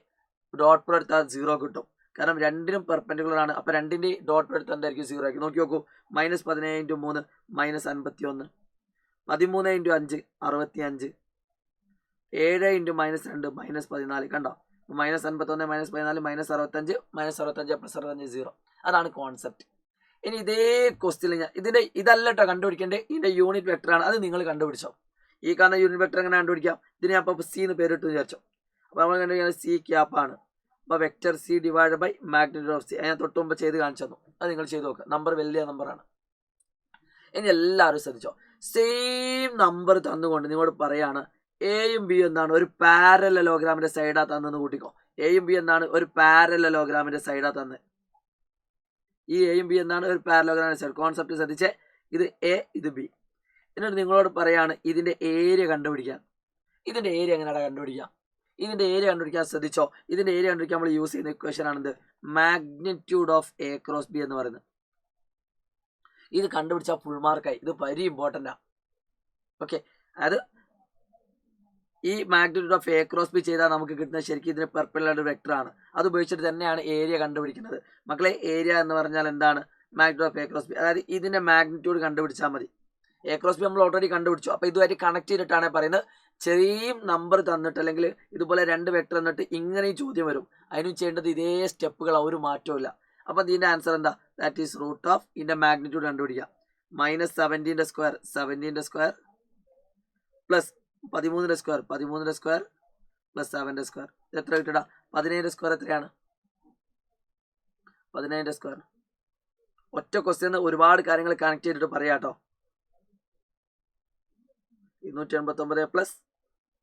ഡോട്ട് പ്രോഡക്റ്റ് 0 കിട്ടും. കാരണം രണ്ടിനും പെർപെൻഡിക്കുലർ ആണ്. അപ്പൊ രണ്ടിന്റെ ഡോട്ട് പ്രോഡക്റ്റ് എന്തായിരിക്കും? 0 ആയിരിക്കും. നോക്കി നോക്കൂ. -17 ഇൻറ്റു 3 -51 13 ഇൻറ്റു 5 65 7 ഇൻറ്റു -2 -14. കണ്ടോ? -51 -14 -65 പ്ലസ് 65 0. അതാണ് കോൺസെപ്റ്റ്. ഇനി ഇതേ ക്വസ്റ്റ്യൻ ഞാൻ ഇതല്ല കേട്ടോ കണ്ടുപിടിക്കേണ്ടത്. ഇതിന്റെ യൂണിറ്റ് വെക്ടർ ആണ്. അത് നിങ്ങൾ കണ്ടുപിടിച്ചോ. ഈ കാണുന്ന യൂണിറ്റ് വെക്ടർ എങ്ങനെ കണ്ടുപിടിക്കാം? ഇതിനെ ഞാൻ അപ്പോൾ സി എന്ന് പേരിട്ട് വിചാരിച്ചോ. അപ്പോൾ നമ്മൾ കണ്ടുപിടിക്കുന്നത് സി ക്യാപ്പാണ്. അപ്പോൾ vector C divide by magnitude of C. ഞാൻ തൊട്ട് മുമ്പ് ചെയ്ത് കാണിച്ചു തന്നു. അത് നിങ്ങൾ ചെയ്ത് നോക്കുക. നമ്പർ വലിയ നമ്പറാണ്. ഇനി എല്ലാവരും ശ്രദ്ധിച്ചോ. സെയിം നമ്പർ തന്നുകൊണ്ട് നിങ്ങളോട് പറയാണ് എയും ബി എന്താണ്? ഒരു പാരലലോഗ്രാമിന്റെ സൈഡാ തന്നെന്ന് കൂട്ടിക്കോ. എയും ബി എന്താണ്? ഒരു പാരലലോഗ്രാമിന്റെ സൈഡാ തന്നെ. ഈ എയും ബി എന്താണ്? ഒരു പാരലലോഗ്രാമിന്റെ സൈഡ്. കോൺസെപ്റ്റ് ശ്രദ്ധിച്ചേ. ഇത് എ, ഇത് ബി. എന്നിട്ട് നിങ്ങളോട് പറയാണ് ഇതിന്റെ ഏരിയ കണ്ടുപിടിക്കാൻ. ഇതിന്റെ ഏരിയ എങ്ങനെയാണ് കണ്ടുപിടിക്കാം? ഇതിന്റെ ഏരിയ കണ്ടുപിടിക്കാൻ ശ്രദ്ധിച്ചോ. ഇതിന്റെ ഏരിയ കണ്ടുപിടിക്കാൻ നമ്മൾ യൂസ് ചെയ്യുന്ന ഇക്വേഷൻ ആണെന്ത്? Magnitude of A cross B എന്ന് പറയുന്നത്. ഇത് കണ്ടുപിടിച്ചാൽ ഫുൾ മാർക്കായി. ഇത് വെരി ഇമ്പോർട്ടൻ്റ് ആണ്. ഓക്കെ. അത് ഈ magnitude of A cross B ചെയ്താൽ നമുക്ക് കിട്ടുന്നത് ശരിക്കും ഇതിന് പെർപെൻഡിക്കുലർ വെക്ടർ ആണ്. അത് ഉപയോഗിച്ചിട്ട് തന്നെയാണ് ഏരിയ കണ്ടുപിടിക്കുന്നത്. മക്കളെ ഏരിയ എന്ന് പറഞ്ഞാൽ എന്താണ്? Magnitude of A cross B. അതായത് ഇതിന്റെ മാഗ്നിറ്റ്യൂഡ് കണ്ടുപിടിച്ചാൽ മതി. എ ക്രോസ് ബി നമ്മൾ ഓൾറെഡി കണ്ടുപിടിച്ചു. അപ്പോൾ ഇതുമായിട്ട് കണക്ട് ചെയ്തിട്ടാണ് പറയുന്നത്. ചെറിയ നമ്പർ തന്നിട്ട് അല്ലെങ്കിൽ ഇതുപോലെ രണ്ട് വെക്ടർ തന്നിട്ട് ഇങ്ങനെയും ചോദ്യം വരും. അതിനും ചെയ്യേണ്ടത് ഇതേ സ്റ്റെപ്പുകൾ. ഒരു മാറ്റവും ഇല്ല. അപ്പോൾ ഇതിന്റെ ആൻസർ എന്താ? ദാറ്റ് ഈസ് റൂട്ട് ഓഫ് ഇതിന്റെ മാഗ്നിറ്റ്യൂഡ് കണ്ടുപിടിക്കുക. -17ന്റെ സ്ക്വയർ 17ന്റെ സ്ക്വയർ പ്ലസ് 13ന്റെ സ്ക്വയർ 13ന്റെ സ്ക്വയർ പ്ലസ് 7ന്റെ സ്ക്വയർ. ഇത് എത്ര കിട്ടടാ? 17ന്റെ സ്ക്വയർ എത്രയാണ്? 17ന്റെ സ്ക്വയർ. ഒറ്റ ക്വസ്റ്റ്യൻ ഒരുപാട് കാര്യങ്ങൾ കണക്ട് ചെയ്തിട്ട് പറയാട്ടോ. 289 പ്ലസ്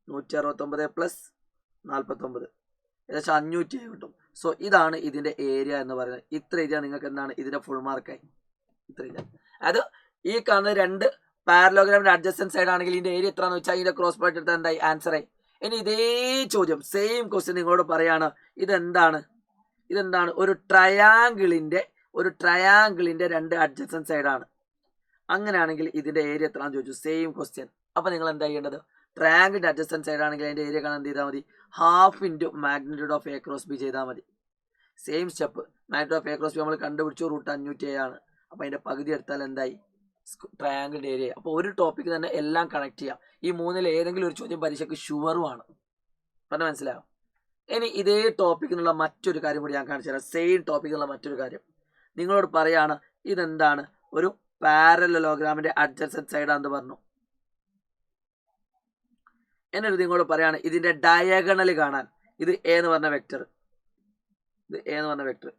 169 പ്ലസ് 49 ഏകദേശം 500 കിട്ടും. സോ ഇതാണ് ഇതിന്റെ ഏരിയ എന്ന് പറയുന്നത്. ഇത്ര ഏരിയ നിങ്ങൾക്ക് എന്താണ്? ഇതിന്റെ ഫുൾ മാർക്കായി. ഇത്ര ഏരിയ. അത് ഈ കാണുന്ന രണ്ട് പാരലോഗ്രാമിന്റെ അഡ്ജസ്റ്റന്റ് സൈഡ് ആണെങ്കിൽ ഇതിന്റെ ഏരിയ എത്രയാണെന്ന് വെച്ചാൽ ഇതിന്റെ ക്രോസ് പ്രോഡക്റ്റ് എടുത്താൽ എന്തായി? ആൻസറായി. ഇനി ഇതേ ചോദ്യം സെയിം ക്വസ്റ്റ്യൻ നിങ്ങളോട് പറയാണ്. ഇതെന്താണ്? ഒരു ട്രയാങ്കിളിന്റെ രണ്ട് അഡ്ജസ്റ്റന്റ് സൈഡാണ്. അങ്ങനെയാണെങ്കിൽ ഇതിന്റെ ഏരിയ എത്രയാണെന്ന് ചോദിച്ചു. Same question. അപ്പൊ നിങ്ങൾ എന്താ ചെയ്യേണ്ടത്? ട്രയാങ്കിളിന്റെ അഡ്ജസ്റ്റന്റ് സൈഡ് ആണെങ്കിൽ അതിന്റെ ഏരിയ കാണാൻ എന്ത് ചെയ്താൽ മതി? Half into magnitude of A cross B ചെയ്താൽ മതി. Same step. Magnitude of A cross B നമ്മൾ കണ്ടുപിടിച്ചു. റൂട്ട് 507 ആണ്. അപ്പൊ അതിന്റെ പകുതി എടുത്താൽ എന്തായി? ട്രയാങ്കിളിന്റെ ഏരിയ. അപ്പോൾ ഒരു ടോപ്പിക് തന്നെ എല്ലാം കണക്ട് ചെയ്യാം. ഈ മൂന്നിൽ ഏതെങ്കിലും ഒരു ചോദ്യം പരീക്ഷയ്ക്ക് ഷുവറുമാണ്. പറഞ്ഞ മനസ്സിലാവും. ഇനി ഇതേ ടോപ്പിക്കിനുള്ള മറ്റൊരു കാര്യം കൂടി ഞാൻ കാണിച്ചു തരാം. സെയിം ടോപ്പിക്കിനുള്ള മറ്റൊരു കാര്യം നിങ്ങളോട് പറയാണ്. ഇതെന്താണ്? ഒരു പാരലലോഗ്രാമിന്റെ അഡ്ജസ്റ്റന്റ് സൈഡാണെന്ന് പറഞ്ഞു. എന്നിട്ട് നിങ്ങളോട് പറയാണ് ഇതിന്റെ ഡയഗണൽ കാണാൻ. ഇത് എ എന്ന് പറഞ്ഞ വെക്ടർ, ഇത് എ എന്ന് പറഞ്ഞ വെക്ടർ,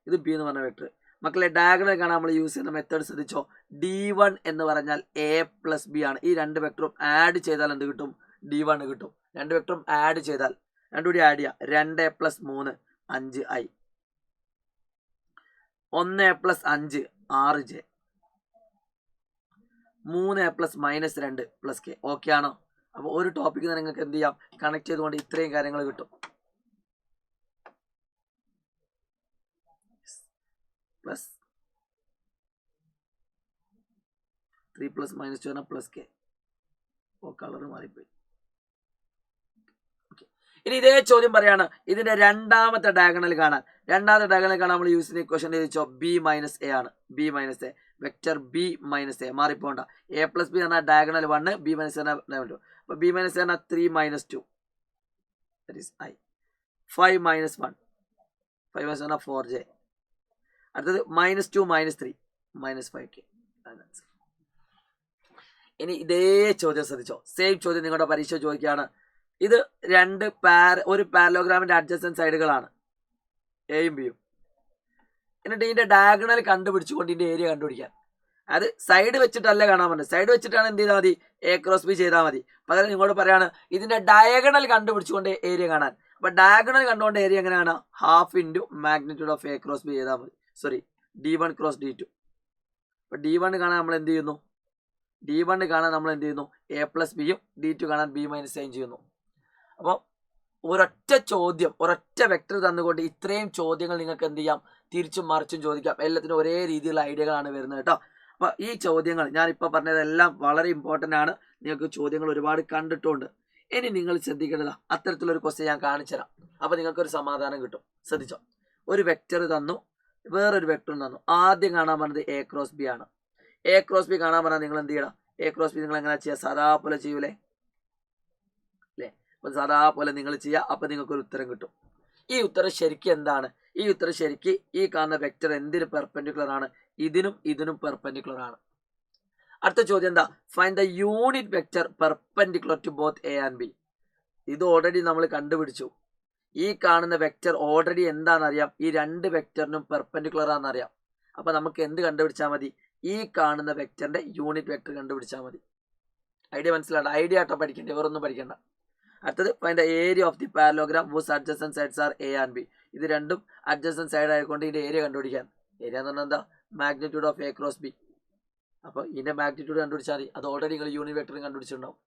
ഇത് ബി എന്ന് പറഞ്ഞ വെക്ടർ. മക്കളെ ഡയഗണൽ കാണാൻ നമ്മൾ യൂസ് ചെയ്യുന്ന മെത്തേഡ് ശ്രദ്ധിച്ചോ. D1 എന്ന് പറഞ്ഞാൽ A പ്ലസ് ബി ആണ്. ഈ രണ്ട് വെക്ടറും ആഡ് ചെയ്താൽ എന്ത് കിട്ടും? D1 കിട്ടും. രണ്ട് വെക്ടറും ആഡ് ചെയ്താൽ, രണ്ടുകൂടി ആഡ് ചെയ്യാം. 2A plus 3 5I, 1A plus 5 6J, 3A plus -2 plus K. Okay ആണോ? അപ്പോൾ ഒരു ടോപ്പിക്കിന് നിങ്ങൾക്ക് എന്ത് ചെയ്യാം? കണക്ട് ചെയ്തുകൊണ്ട് ഇത്രയും കാര്യങ്ങൾ കിട്ടും. Plus 3 plus -2 plus K. ഓ കളർ മാറിപ്പോയി. ഇനി ഇതേ ചോദ്യം പറയാണ് ഇതിന്റെ രണ്ടാമത്തെ ഡയഗണൽ കാണാൻ. രണ്ടാമത്തെ ഡയഗണൽ കാണാൻ നമ്മൾ യൂസ് ചെയ്യുന്ന ഇക്വേഷൻ ചോദിച്ചോ B മൈനസ് എ ആണ്. B minus A vector B minus A മാറിപ്പോണ്ട. A പ്ലസ് ബി പറഞ്ഞാൽ diagonal 1, B minus A diagonal 2. അപ്പൊ B മൈനസ് എ പറഞ്ഞാൽ 3 minus 2 that is I. 5 minus 1 5 minus 1 4J. അടുത്തത് -2 -3 -5K. ഇനി ഇതേ ചോദ്യം ശ്രദ്ധിച്ചോ. സെയിം ചോദ്യം നിങ്ങളുടെ പരീക്ഷ ചോദിക്കുകയാണ്. ഇത് ഒരു പാരലോഗ്രാമിന്റെ അഡ്ജസന്റ് സൈഡുകളാണ് എയും ബിയും. എന്നിട്ട് ഇതിന്റെ ഡയഗണൽ കണ്ടുപിടിച്ചുകൊണ്ട് ഇതിന്റെ ഏരിയ കണ്ടുപിടിക്കാൻ. അത് സൈഡ് വെച്ചിട്ടല്ല കാണാൻ പറ്റുന്നത്. സൈഡ് വെച്ചിട്ടാണ് എന്ത് ചെയ്താൽ മതി? A ക്രോസ് ബി ചെയ്താൽ മതി. പകരം നിങ്ങളോട് പറയാണ് ഇതിന്റെ ഡയഗണൽ കണ്ടുപിടിച്ചുകൊണ്ട് ഏരിയ കാണാൻ. അപ്പൊ ഡയഗണൽ കണ്ടുകൊണ്ട് ഏരിയ എങ്ങനെയാണ്? Half into magnitude of A cross B ചെയ്താൽ മതി. Sorry, D1 cross D2. അപ്പൊ D1 കാണാൻ നമ്മൾ എന്ത് ചെയ്യുന്നു? D1 കാണാൻ നമ്മൾ എന്ത് ചെയ്യുന്നു? A പ്ലസ് ബിയും D2 കാണാൻ B മൈനസ് എയും ചെയ്യുന്നു. അപ്പോൾ ഒരൊറ്റ ചോദ്യം, ഒരൊറ്റ വെക്ടർ തന്നുകൊണ്ട് ഇത്രയും ചോദ്യങ്ങൾ നിങ്ങൾക്ക് എന്ത് ചെയ്യാം? തിരിച്ചും മറിച്ചും ചോദിക്കാം. എല്ലാത്തിനും ഒരേ രീതിയിലുള്ള ഐഡിയകളാണ് വരുന്നത് കേട്ടോ. അപ്പോൾ ഈ ചോദ്യങ്ങൾ ഞാനിപ്പോൾ പറഞ്ഞതെല്ലാം വളരെ ഇമ്പോർട്ടൻ്റ് ആണ്. നിങ്ങൾക്ക് ചോദ്യങ്ങൾ ഒരുപാട് കണ്ടിട്ടുണ്ട്. ഇനി നിങ്ങൾ ശ്രദ്ധിക്കേണ്ടതാ, അത്തരത്തിലൊരു ക്വസ്റ്റ്യൻ ഞാൻ കാണിച്ചു തരാം. അപ്പോൾ നിങ്ങൾക്കൊരു സമാധാനം കിട്ടും. ശ്രദ്ധിച്ചോ. ഒരു വെക്ടർ തന്നു, വേറൊരു വെക്ടർ തന്നു. ആദ്യം കാണാൻ പറഞ്ഞത് A ക്രോസ് ബി ആണ്. A ക്രോസ് ബി കാണാൻ പറഞ്ഞാൽ നിങ്ങൾ എന്ത് ചെയ്യണം? A ക്രോസ് ബി നിങ്ങൾ എങ്ങനെ ചെയ്യുക? സാധാ പോലെ ചെയ്യൂലേ? അപ്പൊ സാധാ പോലെ നിങ്ങൾ ചെയ്യുക. അപ്പൊ നിങ്ങൾക്ക് ഒരു ഉത്തരം കിട്ടും. ഈ ഉത്തരം ശരിക്കും എന്താണ്? ഈ ഉത്തരം ശരിക്കും ഈ കാണുന്ന വെക്ടർ എന്തിന് പെർപെൻഡിക്കുലർ ആണ്? ഇതിനും പെർപെൻഡിക്കുലർ ആണ്. അടുത്ത ചോദ്യം എന്താ? Find the unit vector perpendicular to both A and B. ഇത് ഓൾറെഡി നമ്മൾ കണ്ടുപിടിച്ചു. ഈ കാണുന്ന വെക്ടർ ഓൾറെഡി എന്താണെന്നറിയാം? ഈ രണ്ട് വെക്ടറിനും പെർപെൻഡിക്കുലർ ആണെന്നറിയാം. അപ്പൊ നമുക്ക് എന്ത് കണ്ടുപിടിച്ചാൽ മതി? ഈ കാണുന്ന വെക്ടറിന്റെ യൂണിറ്റ് വെക്ടർ കണ്ടുപിടിച്ചാൽ മതി. ഐഡിയ മനസ്സിലാണ്ട്? ഐഡിയ ആട്ടോ പഠിക്കേണ്ടി, വേറൊന്നും പഠിക്കണ്ട. അടുത്തത് find the area of the parallelogram whose adjacent sides are A and B. ഇത് രണ്ടും അഡ്ജസന്റ് സൈഡ് ആയതുകൊണ്ട് ഇതിന്റെ ഏരിയ കണ്ടുപിടിക്കാൻ. ഏരിയ എന്ന് പറഞ്ഞാൽ എന്താ? Magnitude of A cross B. അപ്പോൾ ഇതിന്റെ മാഗ്നിറ്റ്യൂഡ് കണ്ടുപിടിച്ചാൽ മതി. അത് ഓൾറെഡി നിങ്ങൾ യൂണിറ്റ് വെക്ടറും കണ്ടുപിടിച്ചിട്ടുണ്ടാവും.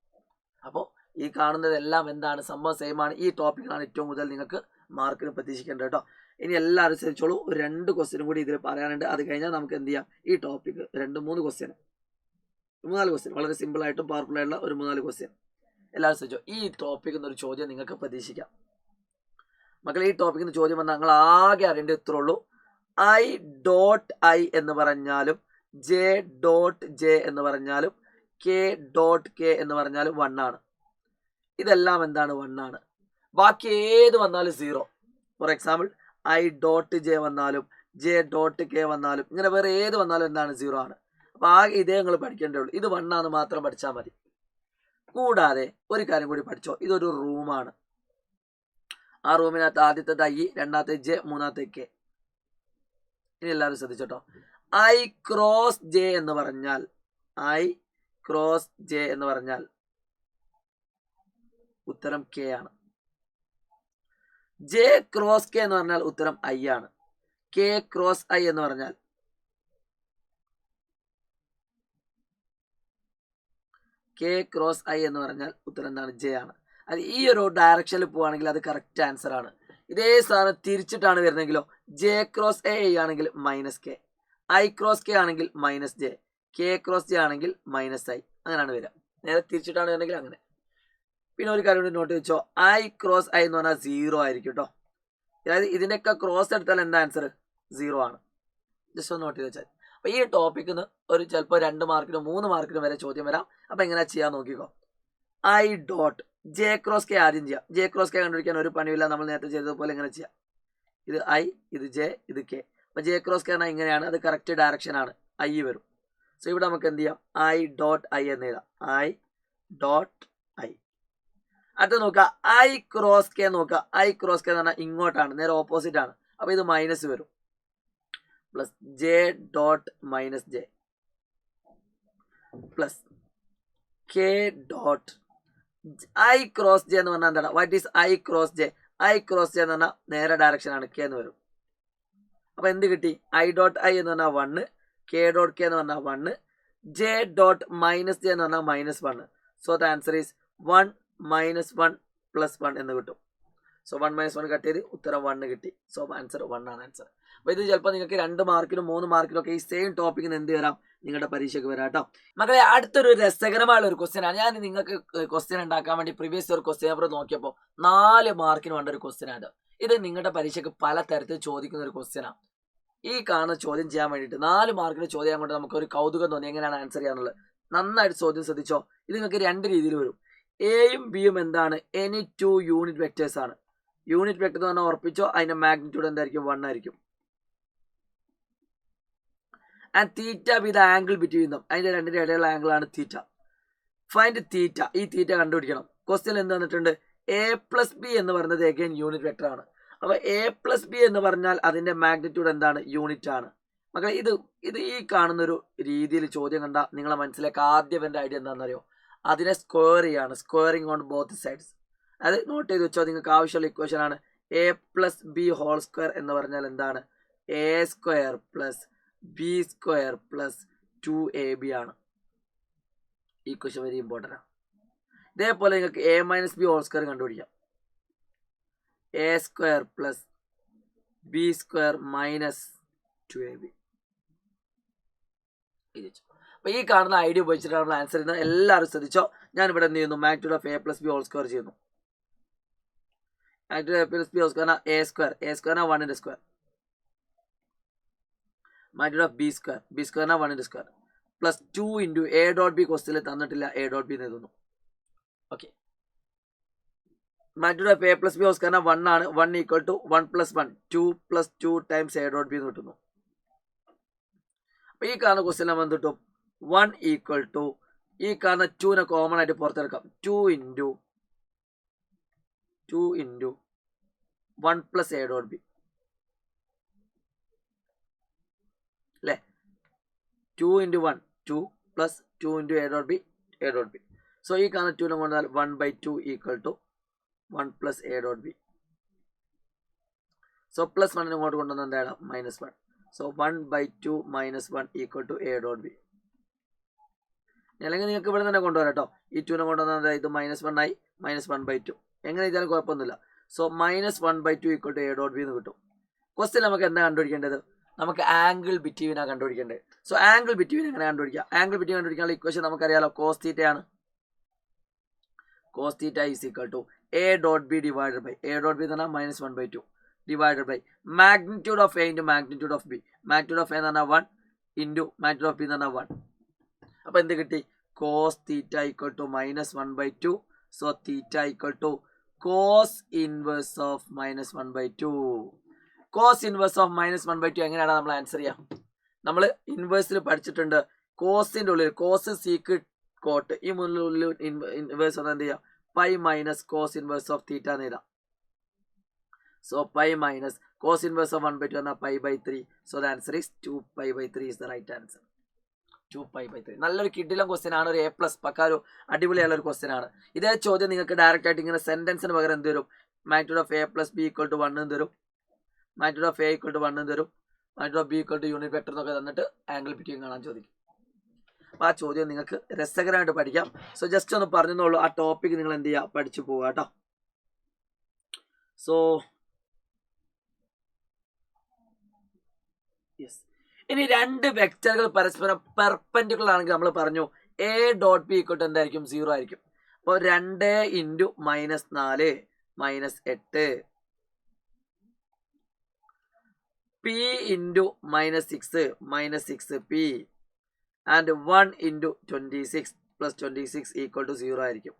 അപ്പോൾ ഈ കാണുന്നതെല്ലാം എന്താണ്? സംഭവം സെയിം ആണ്. ഈ ടോപ്പിക്കാണ് ഏറ്റവും കൂടുതൽ നിങ്ങൾക്ക് മാർക്കിന് പ്രതീക്ഷിക്കേണ്ടത് കേട്ടോ. ഇനി എല്ലാവരും ശ്രദ്ധിച്ചോളൂ. ഒരു 2 ക്വസ്റ്റ്യനും കൂടി ഇതിൽ പറയാനുണ്ട്. അത് കഴിഞ്ഞാൽ നമുക്ക് എന്ത് ചെയ്യാം? ഈ ടോപ്പിക്ക് 2-3 ക്വസ്റ്റ്യൻ, 3-4 ക്വസ്റ്റ്യൻ, വളരെ സിമ്പിൾ ആയിട്ടും പവർഫുൾ ആയിട്ടുള്ള ഒരു 3-4 ക്വസ്റ്റ്യൻ. എല്ലാവരും ശ്രദ്ധിച്ചോ. ഈ ടോപ്പിക്കിൽ നിന്നൊരു ചോദ്യം നിങ്ങൾക്ക് പ്രതീക്ഷിക്കാം. മക്കളെ ഈ ടോപ്പിക്കിൽ നിന്ന് ചോദ്യം വന്നാൽ നിങ്ങൾ ആകെ അറിയേണ്ടത് ഇത്രേ ഉള്ളൂ. I എന്ന് പറഞ്ഞാലും J എന്ന് പറഞ്ഞാലും K എന്ന് പറഞ്ഞാലും 1 ആണ്. ഇതെല്ലാം എന്താണ്? 1 ആണ്. ബാക്കി ഏത് വന്നാലും 0. ഫോർ എക്സാമ്പിൾ I.J വന്നാലും J.K വന്നാലും ഇങ്ങനെ വേറെ ഏത് വന്നാലും എന്താണ്? 0 ആണ്. അപ്പൊ ആകെ ഇതേ നിങ്ങൾ പഠിക്കേണ്ടേ ഉള്ളൂ. ഇത് 1 ആണെന്ന് മാത്രം പഠിച്ചാൽ മതി. കൂടാതെ ഒരു കാര്യം കൂടി പഠിച്ചോ. ഇതൊരു റൂമാണ്. ആ റൂമിനകത്ത് ആദ്യത്തെ I, രണ്ടാമത്തെ J, മൂന്നാമത്തെ K. ഇനി എല്ലാവരും ശ്രദ്ധിച്ചോട്ടോ. I ക്രോസ് J എന്ന് പറഞ്ഞാൽ ഉത്തരം K ആണ്. J ക്രോസ് K എന്ന് പറഞ്ഞാൽ ഉത്തരം I ആണ്. K ക്രോസ് I എന്ന് പറഞ്ഞാൽ ഉത്തരം എന്താണ്? J ആണ്. അത് ഈ ഒരു ഡയറക്ഷനിൽ പോവുകയാണെങ്കിൽ അത് കറക്റ്റ് ആൻസർ ആണ്. ഇതേ സാധനം തിരിച്ചിട്ടാണ് വരുന്നെങ്കിലോ J ക്രോസ് A ആണെങ്കിൽ -K, I ക്രോസ് K ആണെങ്കിൽ -J, K ക്രോസ് J ആണെങ്കിൽ -I. അങ്ങനെയാണ് വരിക. നേരെ തിരിച്ചിട്ടാണ് വരുന്നെങ്കിൽ അങ്ങനെ. പിന്നെ ഒരു കാര്യം കൂടി നോട്ട് വെച്ചോ. I ക്രോസ് I എന്ന് പറഞ്ഞാൽ 0 ആയിരിക്കും കേട്ടോ. അതായത് ഇതിൻ്റെയൊക്കെ ക്രോസ് എടുത്താൽ എന്താ ആൻസർ? 0 ആണ്. ജസ്റ്റ് ഒന്ന് നോട്ട് ചെയ്ത് വെച്ചാൽ. അപ്പൊ ഈ ടോപ്പിക്കിൽ നിന്ന് ഒരു ചിലപ്പോൾ 2 മാർക്കിനും 3 മാർക്കിനും വരെ ചോദ്യം വരാം. അപ്പൊ എങ്ങനെ ചെയ്യാൻ നോക്കിക്കോ. J ക്രോസ് K ആദ്യം ചെയ്യാം. J ക്രോസ് K കണ്ടുപിടിക്കാൻ ഒരു പണിയില്ല. നമ്മൾ നേരത്തെ ചെയ്തതുപോലെ എങ്ങനെ ചെയ്യാം? ഇത് I, ഇത് J, ഇത് K. അപ്പൊ J ക്രോസ് K ഇങ്ങനെയാണ്. അത് കറക്റ്റ് ഡയറക്ഷൻ ആണ്. I വരും. സോ ഇവിടെ നമുക്ക് എന്ത് ചെയ്യാം? I എന്ന് എഴുതാം. I. അടുത്ത നോക്കുക ഐ ക്രോസ് കെ നോക്കുക. ഐ ക്രോസ് കെ എന്ന് പറഞ്ഞാൽ ഇങ്ങോട്ടാണ്, നേരെ ഓപ്പോസിറ്റ് ആണ്. അപ്പൊ ഇത് മൈനസ് വരും. Plus J dot minus J plus K dot I cross J എന്ന് പറഞ്ഞാൽ എന്താണ്? What is I cross J? I cross J എന്ന് പറഞ്ഞാൽ നേരെ ഡയറക്ഷൻ ആണ്, കെ എന്ന് വരും. അപ്പൊ എന്ത് കിട്ടി? ഐ ഡോട്ട് ഐ എന്ന് പറഞ്ഞാൽ 1, കെ ഡോട്ട് കെ എന്ന് പറഞ്ഞാൽ 1, ജെ ഡോട്ട് മൈനസ് ജെ എന്ന് പറഞ്ഞാൽ -1. സോ ദ ആൻസർ ഈസ് 1 - 1 + 1 എന്ന് കിട്ടും. സോ 1 - 1 കട്ട് ചെയ്ത് ഉത്തരം 1 കിട്ടി. സോ ആൻസർ 1 ആണ് ആൻസർ. അപ്പൊ ഇത് ചിലപ്പോൾ നിങ്ങൾക്ക് 2 മാർക്കിനും 3 മാർക്കിനും ഒക്കെ ഈ സെയിം ടോപ്പിക്കിന് എന്ത് വരാം? നിങ്ങളുടെ പരീക്ഷയ്ക്ക് വരാം കേട്ടോ. മക്കളെ, അടുത്തൊരു രസകരമായുള്ള ഒരു ക്വസ്റ്റ്യൻ ആണ്. ഞാൻ നിങ്ങൾക്ക് ക്വസ്റ്റ്യൻ ഉണ്ടാക്കാൻ വേണ്ടി പ്രീവിയസ് ഒരു ക്വസ്റ്റ്യൻ പേപ്പർ നോക്കിയപ്പോൾ 4 മാർക്കിന് വേണ്ട ഒരു ക്വസ്റ്റ്യൻ ആണ്. ഇത് നിങ്ങളുടെ പരീക്ഷയ്ക്ക് പല തരത്തിൽ ചോദിക്കുന്ന ഒരു ക്വസ്റ്റ്യൻ ആണ്. ഈ കാണുന്ന ചോദ്യം ചെയ്യാൻ വേണ്ടിയിട്ട് 4 മാർക്കിന് ചോദ്യം കൊണ്ട് നമുക്ക് ഒരു കൗതുകം തോന്നി എങ്ങനെയാണ് ആൻസർ ചെയ്യാന്നുള്ളത്. നന്നായിട്ട് ചോദ്യം ശ്രദ്ധിച്ചോ. ഇത് നിങ്ങൾക്ക് 2 രീതിയിൽ വരും. എയും ബിയും എന്താണ്? എനി 2 യൂണിറ്റ് വെക്ടേഴ്സ് ആണ്. യൂണിറ്റ് വെക്ടർ എന്ന് പറഞ്ഞാൽ ഉറപ്പിച്ചോ, അതിന്റെ മാഗ്നിറ്റ്യൂഡ് എന്തായിരിക്കും? 1 ആയിരിക്കും. And theta B the angle between them. അതിന്റെ രണ്ടിന്റെ ഇടയിലുള്ള ആംഗിൾ ആണ് തീറ്റ. ഫൈൻഡ് തീറ്റ. ഈ തീറ്റ കണ്ടുപിടിക്കണം. ക്വസ്റ്റ്യൻ എന്ത് വന്നിട്ടുണ്ട്? എ പ്ലസ് ബി എന്ന് പറയുന്നത് അഗൈൻ യൂണിറ്റ് വെക്ടർ ആണ്. അപ്പൊ എ പ്ലസ് ബി എന്ന് പറഞ്ഞാൽ അതിന്റെ മാഗ്നിറ്റ്യൂഡ് എന്താണ്? യൂണിറ്റ് ആണ്. മക്കളെ, ഇത് ഈ കാണുന്നൊരു രീതിയിൽ ചോദ്യം കണ്ട നിങ്ങളെ മനസ്സിലേക്ക് ആദ്യം എൻ്റെ ഐഡിയ എന്താണെന്നറിയോ? അതിനെ സ്ക്വയർ ചെയ്യാണ്. Squaring on both sides. അത് നോട്ട് ചെയ്ത് വെച്ചോ. നിങ്ങൾക്ക് ആവശ്യമുള്ള ഇക്വേഷൻ ആണ് A plus B whole square എന്ന് പറഞ്ഞാൽ എന്താണ്? A square plus B square plus 2ab ആണ്. ഈ ക്വസ്റ്റ്യൻ വെരി ഇമ്പോർട്ടൻ്റ് ആണ്. ഇതേപോലെ നിങ്ങൾക്ക് A minus B whole square കണ്ടുപിടിക്കാം. A square plus B square minus 2ab. അപ്പൊ ഈ കാണുന്ന ഐഡിയ ഉപയോഗിച്ചിട്ടാണ് ആൻസർ ചെയ്യുന്നത്. എല്ലാവരും ശ്രദ്ധിച്ചോ. ഞാൻ ഇവിടെ എന്ത് ചെയ്യുന്നു? Magnitude of A plus B whole square ചെയ്യുന്നു. Magnitude A plus B whole square A square 1 square magnitude of B square 1 square plus 2 into A dot B ക്വസ്റ്റ്യനിൽ തന്നിട്ടില്ല, എ ഡോട്ട് ബി എന്ന് എഴുതുന്നു. Okay, magnitude of A plus B whole square 1 ആണ്. 1 = 1 + 1 2 + 2 times A dot B എന്ന് കിട്ടുന്നു. അപ്പൊ ഈ കാണുന്ന ക്വസ്റ്റ്യൻ നമ്മൾ എന്ത് കിട്ടും? 1 = ഈ കാണുന്ന 2നെ കോമൺ ആയിട്ട് പുറത്തെടുക്കാം. 2 ഇൻറ്റു 1 + എ ഡോട്ട് ബി അല്ലേ? 2 × 1 2 + 2 × എ ഡോട്ട് ബി. സോ ഈ കാണുന്ന 2നെ കൊണ്ടാൽ 1/2 = 1 + A dot B. So plus 1 ഇങ്ങോട്ട് കൊണ്ടുവന്ന എന്താണ്? -1. So 1/2 - 1 = A dot B. അല്ലെങ്കിൽ നിങ്ങൾക്ക് ഇവിടെ തന്നെ കൊണ്ടുവരാം കേട്ടോ. ഈ 2നെ കൊണ്ടുവന്നാൽ ഇത് -1 ആയി, -1/2. എങ്ങനെ ചെയ്താലും കുഴപ്പമൊന്നുമില്ല. സോ -1/2 = എ ഡോട്ട് ബി എന്ന് കിട്ടും. ക്വസ്റ്റ്യൻ നമുക്ക് എന്താ കണ്ടുപിടിക്കേണ്ടത്? നമുക്ക് ആംഗിൾ ബിറ്റ്വീനാണ് കണ്ടുപിടിക്കേണ്ടത്. സോ ആംഗിൾ ബിറ്റ്വീൻ എങ്ങനെ കണ്ടുപിടിക്കുക? ആംഗിൾ ബിറ്റ്വീൻ കണ്ടുപിടിക്കാനുള്ള ഇക്വേഷൻ നമുക്കറിയാലോ. cos θ ആണ്. cos θ = a dot b divided by a dot b എന്ന് പറഞ്ഞാൽ -1/2 divided by magnitude of a into magnitude of b. magnitude of a എന്ന് പറഞ്ഞാൽ 1 into magnitude of b എന്ന് പറഞ്ഞാൽ 1. അപ്പൊ എന്ത് കിട്ടി? cos θ = -1/2. So θ = cos inverse of -1/2. cos inverse of -1/2 എങ്ങനെയാണ് നമ്മൾ ആൻസർ ചെയ്യാം? നമ്മൾ ഇൻവേഴ്സിൽ പഠിച്ചിട്ടുണ്ട്. കോസിന്റെ ഉള്ളിൽ കോസ് സീക്ക് കോട്ട്, ഈ മുന്നിൽ ഇൻവേഴ്സ് എന്ത് ചെയ്യാം? Pi minus cos inverse of theta എന്ന് എഴുതാം. So pi minus cos inverse of 1/2 എന്നാൽ π/3. So the answer is 2π/3 is the right answer. 2π/3. നല്ലൊരു കിഡിലും ക്വസ്റ്റ്യൻ ആണ്. ഒരു A+ പക്ക ഒരു അടിപൊളിയുള്ള ഒരു ക്വസ്റ്റ്യൻ ആണ്. ഇതേ ചോദ്യം നിങ്ങൾക്ക് ഡയറക്റ്റ് ആയിട്ട് ഇങ്ങനെ സെന്റൻസിന് പകരം എന്ത് വരും? മാഗ്നിറ്റ്യൂഡ് ഓഫ് A + B = 1 എന്ന് തരും. മാഗ്നിറ്റ്യൂഡ് ഓഫ് A = 1 എന്ന് തരും. Magnitude of B = unit vector എന്നൊക്കെ തന്നിട്ട് ആംഗിൾ ബിറ്റ്വീൻ കാണാൻ ചോദിക്കും. അപ്പോൾ ആ ചോദ്യം നിങ്ങൾക്ക് രസകരമായിട്ട് പഠിക്കാം. സോ ജസ്റ്റ് ഒന്ന് പറഞ്ഞെന്നുള്ളൂ. ആ ടോപ്പിക് നിങ്ങൾ എന്ത് ചെയ്യുക? പഠിച്ചു പോവുക കേട്ടോ. സോ യെസ്, ഇനി 2 വെക്ടറുകൾ പരസ്പരം പെർപെൻഡിക്കുലർ ആണെങ്കിൽ നമ്മൾ പറഞ്ഞു A ഡോട്ട് B = എന്തായിരിക്കും? 0 ആയിരിക്കും. അപ്പോൾ 2 × -4 -8 P × -6 -6P and 1 × 26 + 26 = 0 ആയിരിക്കും.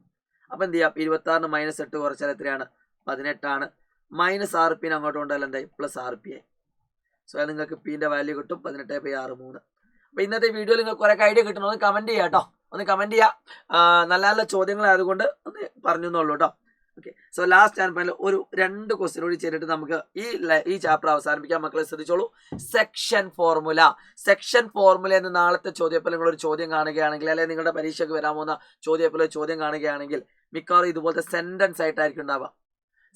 അപ്പം എന്ത് ചെയ്യാം? 26 -8 കുറച്ചാൽ എത്രയാണ്? 18 ആണ്. -6P അങ്ങോട്ട് കൊണ്ടാൽ എന്തായി? +6P ആയി. സോ നിങ്ങൾക്ക് പിന്റെ വാല്യൂ കിട്ടും 18/6 3. അപ്പൊ ഇന്നത്തെ വീഡിയോയിൽ നിങ്ങൾക്ക് കുറെ ഐഡിയ കിട്ടണം. ഒന്ന് കമന്റ് ചെയ്യാം കേട്ടോ. ഒന്ന് കമന്റ് ചെയ്യാം. നല്ല നല്ല ചോദ്യങ്ങളായതുകൊണ്ട് ഒന്ന് പറഞ്ഞു എന്നുള്ളൂ കേട്ടോ. Okay, so last and final ഒരു 2 ക്വസ്റ്റ്യൻ കൂടി ചെയ്തിട്ട് നമുക്ക് ഈ ചാപ്റ്റർ അവസാനിപ്പിക്കാം. മക്കളെ ശ്രദ്ധിച്ചോളൂ. സെക്ഷൻ ഫോർമുല എന്ന് നാളത്തെ ചോദ്യത്തിൽ നിങ്ങൾ ഒരു ചോദ്യം കാണുകയാണെങ്കിൽ, അല്ലെങ്കിൽ നിങ്ങളുടെ പരീക്ഷയ്ക്ക് വരാൻ പോകുന്ന ചോദ്യത്തിൽ ചോദ്യം കാണുകയാണെങ്കിൽ മിക്കവാറും ഇതുപോലത്തെ സെന്റൻസ് ആയിട്ടായിരിക്കും ഉണ്ടാവുക.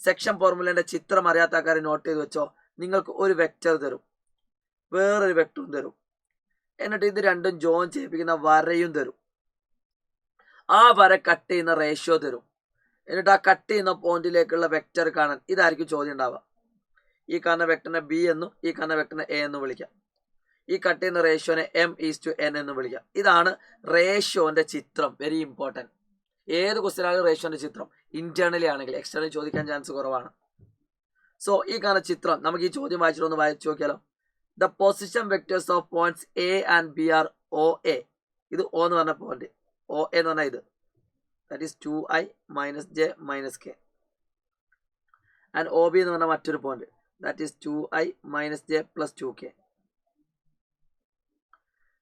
സെക്ഷൻ ഫോർമുലേന്റെ ചിത്രം അറിയാത്ത ആൾക്കാർ നോട്ട് ചെയ്ത് വെച്ചോ. നിങ്ങൾക്ക് ഒരു വെക്റ്റർ തരും, വേറൊരു വെക്ടറും തരും, എന്നിട്ട് ഇത് രണ്ടും ജോയിൻ ചെയ്യിപ്പിക്കുന്ന വരയും തരും. ആ വര കട്ട് ചെയ്യുന്ന റേഷ്യോ തരും. എന്നിട്ട് ആ കട്ട് ചെയ്യുന്ന പോയിന്റിലേക്കുള്ള വെക്റ്റർ കാണാൻ ഇതായിരിക്കും ചോദ്യം ഉണ്ടാവുക. ഈ കാണുന്ന വെക്ടറിനെ ബി എന്നും ഈ കാണുന്ന വെക്ടറിനെ എ എന്നും വിളിക്കാം. ഈ കട്ട് ചെയ്യുന്ന റേഷ്യോനെ m:n എന്ന് വിളിക്കാം. ഇതാണ് റേഷ്യോന്റെ ചിത്രം. Very important. ഏത് ക്വസ്റ്റ്യനാണ് റേഷ്യോന്റെ ചിത്രം? ഇന്റേണലി ആണെങ്കിൽ, എക്സ്റ്റേണലി ചോദിക്കാൻ ചാൻസ് കുറവാണ്. സോ ഈ കാണുന്ന ചിത്രം നമുക്ക് ഈ ചോദ്യം വായിച്ചിട്ടൊന്ന് വായിച്ചു നോക്കിയാലോ. The position vectors of points A and B are OA. ഇത് O എന്ന് പറഞ്ഞ പോയിന്റ്, OA എന്ന് പറഞ്ഞാൽ ഇത്, that is 2i minus j minus k, and OB എന്ന് പറഞ്ഞ മറ്റൊരു point, that is 2i minus j plus 2k.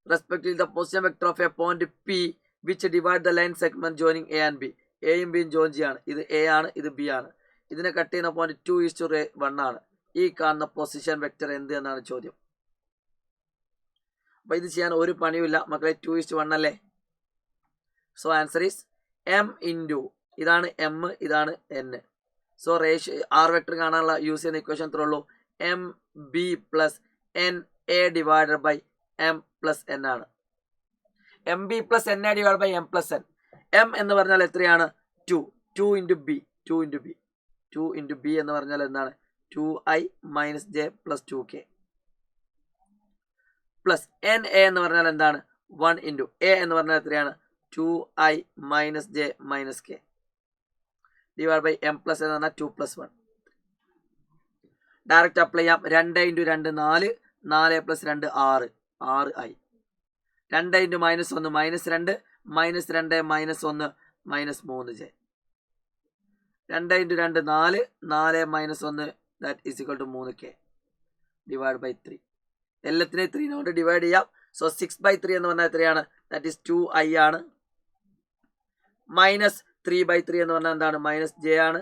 Respectively, the position vector of a point P which divide the line segment joining A and B. എയും ബിയും join ചെയ്യാണ്. ഇത് A ആണ്, ഇത് B ആണ്. ഇതിനെ കട്ട് ചെയ്യുന്ന പോയിന്റ് 2:1 ആണ്. ഈ കാണുന്ന പൊസിഷൻ വെക്ടർ എന്ത് എന്നാണ് ചോദ്യം. അപ്പൊ ഇത് ചെയ്യാൻ ഒരു പണിയുമില്ല മക്കളെ. 2:1 അല്ലേ? So answer is m into, ഇതാണ് m, ഇതാണ് n. So ratio R vector കാണാനുള്ള യൂസ് ചെയ്യുന്ന ഇക്വേഷൻ എത്ര ഉള്ളൂ? mb plus na divided by m plus n ആണ്. mb plus na divide by m plus n. m എന്ന് പറഞ്ഞാൽ എത്രയാണ്? 2 ഇൻറ്റു ബി, 2 ഇൻറ്റു ബി എന്ന് പറഞ്ഞാൽ എന്താണ്? 2i minus J plus 2k plus na എന്ന് പറഞ്ഞാൽ എന്താണ്? 1 ഇൻറ്റു a എന്ന് പറഞ്ഞാൽ എത്രയാണ്? 2i minus J minus k divide by m plus എന്ന് പറഞ്ഞാൽ 2 പ്ലസ് 1. ഡയറക്റ്റ് അപ്ലൈ ചെയ്യാം. 2 into 2 4, 4 plus 2 6, 6i. 2 into minus 1 minus 2, minus 2 minus 1 minus 3j. 2 into 2 4, 4 minus 1 that is equal to 3k divide by 3. എല്ലാത്തിനെയും 3 കൊണ്ട് divide ചെയ്യാം. So 6/3 എന്ന് പറഞ്ഞാൽ എത്രയാണ്? That is 2i ആണ്. മൈനസ് 3/3 എന്ന് പറഞ്ഞാൽ എന്താണ്? മൈനസ് ജെ ആണ്.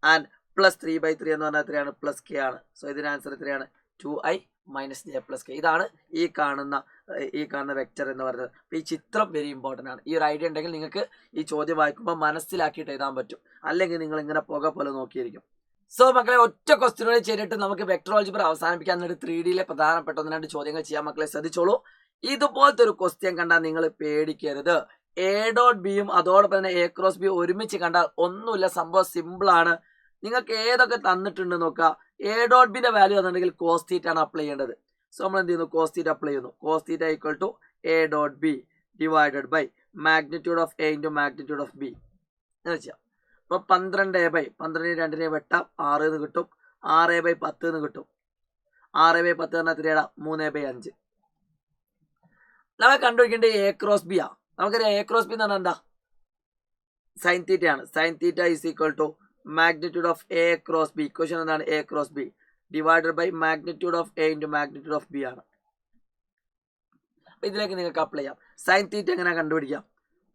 ആൻഡ് പ്ലസ് 3/3 എന്ന് പറഞ്ഞാൽ എത്രയാണ്? പ്ലസ് കെ ആണ്. സോ ഇതിന് ആൻസർ എത്രയാണ്? 2i minus J plus K. ഇതാണ് ഈ കാണുന്ന വെക്റ്റർ എന്ന് പറയുന്നത്. അപ്പോൾ ഈ ചിത്രം വെരി ഇമ്പോർട്ടൻ്റ് ആണ്. ഈ ഒരു ഐഡിയ ഉണ്ടെങ്കിൽ നിങ്ങൾക്ക് ഈ ചോദ്യം വായിക്കുമ്പോൾ മനസ്സിലാക്കിയിട്ട് എഴുതാൻ പറ്റും. അല്ലെങ്കിൽ നിങ്ങൾ ഇങ്ങനെ പുക പോലെ നോക്കിയിരിക്കും. സോ മക്കളെ, ഒറ്റ ക്വസ്റ്റ്യനുകൾ ചെയ്തിട്ട് നമുക്ക് വെക്ടർ ആൾജിബ്ര അവസാനിപ്പിക്കാൻ. 3Dയിലെ പ്രധാനപ്പെട്ട 1-2 ചോദ്യങ്ങൾ ചെയ്യാൻ. മക്കളെ ശ്രദ്ധിച്ചോളൂ. ഇതുപോലത്തെ ഒരു ക്വസ്റ്റ്യൻ കണ്ടാൽ നിങ്ങൾ പേടിക്കരുത്. A.B-യും അതോടൊപ്പം തന്നെ A×B ഒരുമിച്ച് കണ്ടാൽ ഒന്നുമില്ല, സംഭവം സിമ്പിൾ ആണ്. നിങ്ങൾക്ക് ഏതൊക്കെ തന്നിട്ടുണ്ട് നോക്കുക. A.B-ന്റെ വാല്യൂ തന്നിട്ടുണ്ടെങ്കിൽ cos θ ആണ് അപ്ലൈ ചെയ്യേണ്ടത്. സോ നമ്മൾ എന്ത് ചെയ്യുന്നു? cos θ അപ്ലൈ ചെയ്യുന്നു. cos θ equal to A.B divided by magnitude of A into magnitude of B എന്ന് ചെയ്യാം. അപ്പോൾ 12a/12 2 വെട്ടാം, 6 എന്ന് കിട്ടും. 6a/10 എന്ന് കിട്ടും. 6a/10 പറഞ്ഞാൽ എത്രയാണ്? 3a/5. നമ്മൾ കണ്ടുപിടിക്കേണ്ടത് A×B ആ. നമുക്കറിയാം A×B എന്ന് പറഞ്ഞാൽ എന്താ? സൈൻ തീറ്റ ആണ്. Sine theta is equal to magnitude of A×B. Equation എന്താണ്? A×B divided by magnitude of A into magnitude of B ആണ്. അപ്പോൾ ഇതിലേക്ക് നിങ്ങൾക്ക് അപ്ലൈ ചെയ്യാം. സൈൻ തീറ്റ എങ്ങനെ കണ്ടുപിടിക്കാം?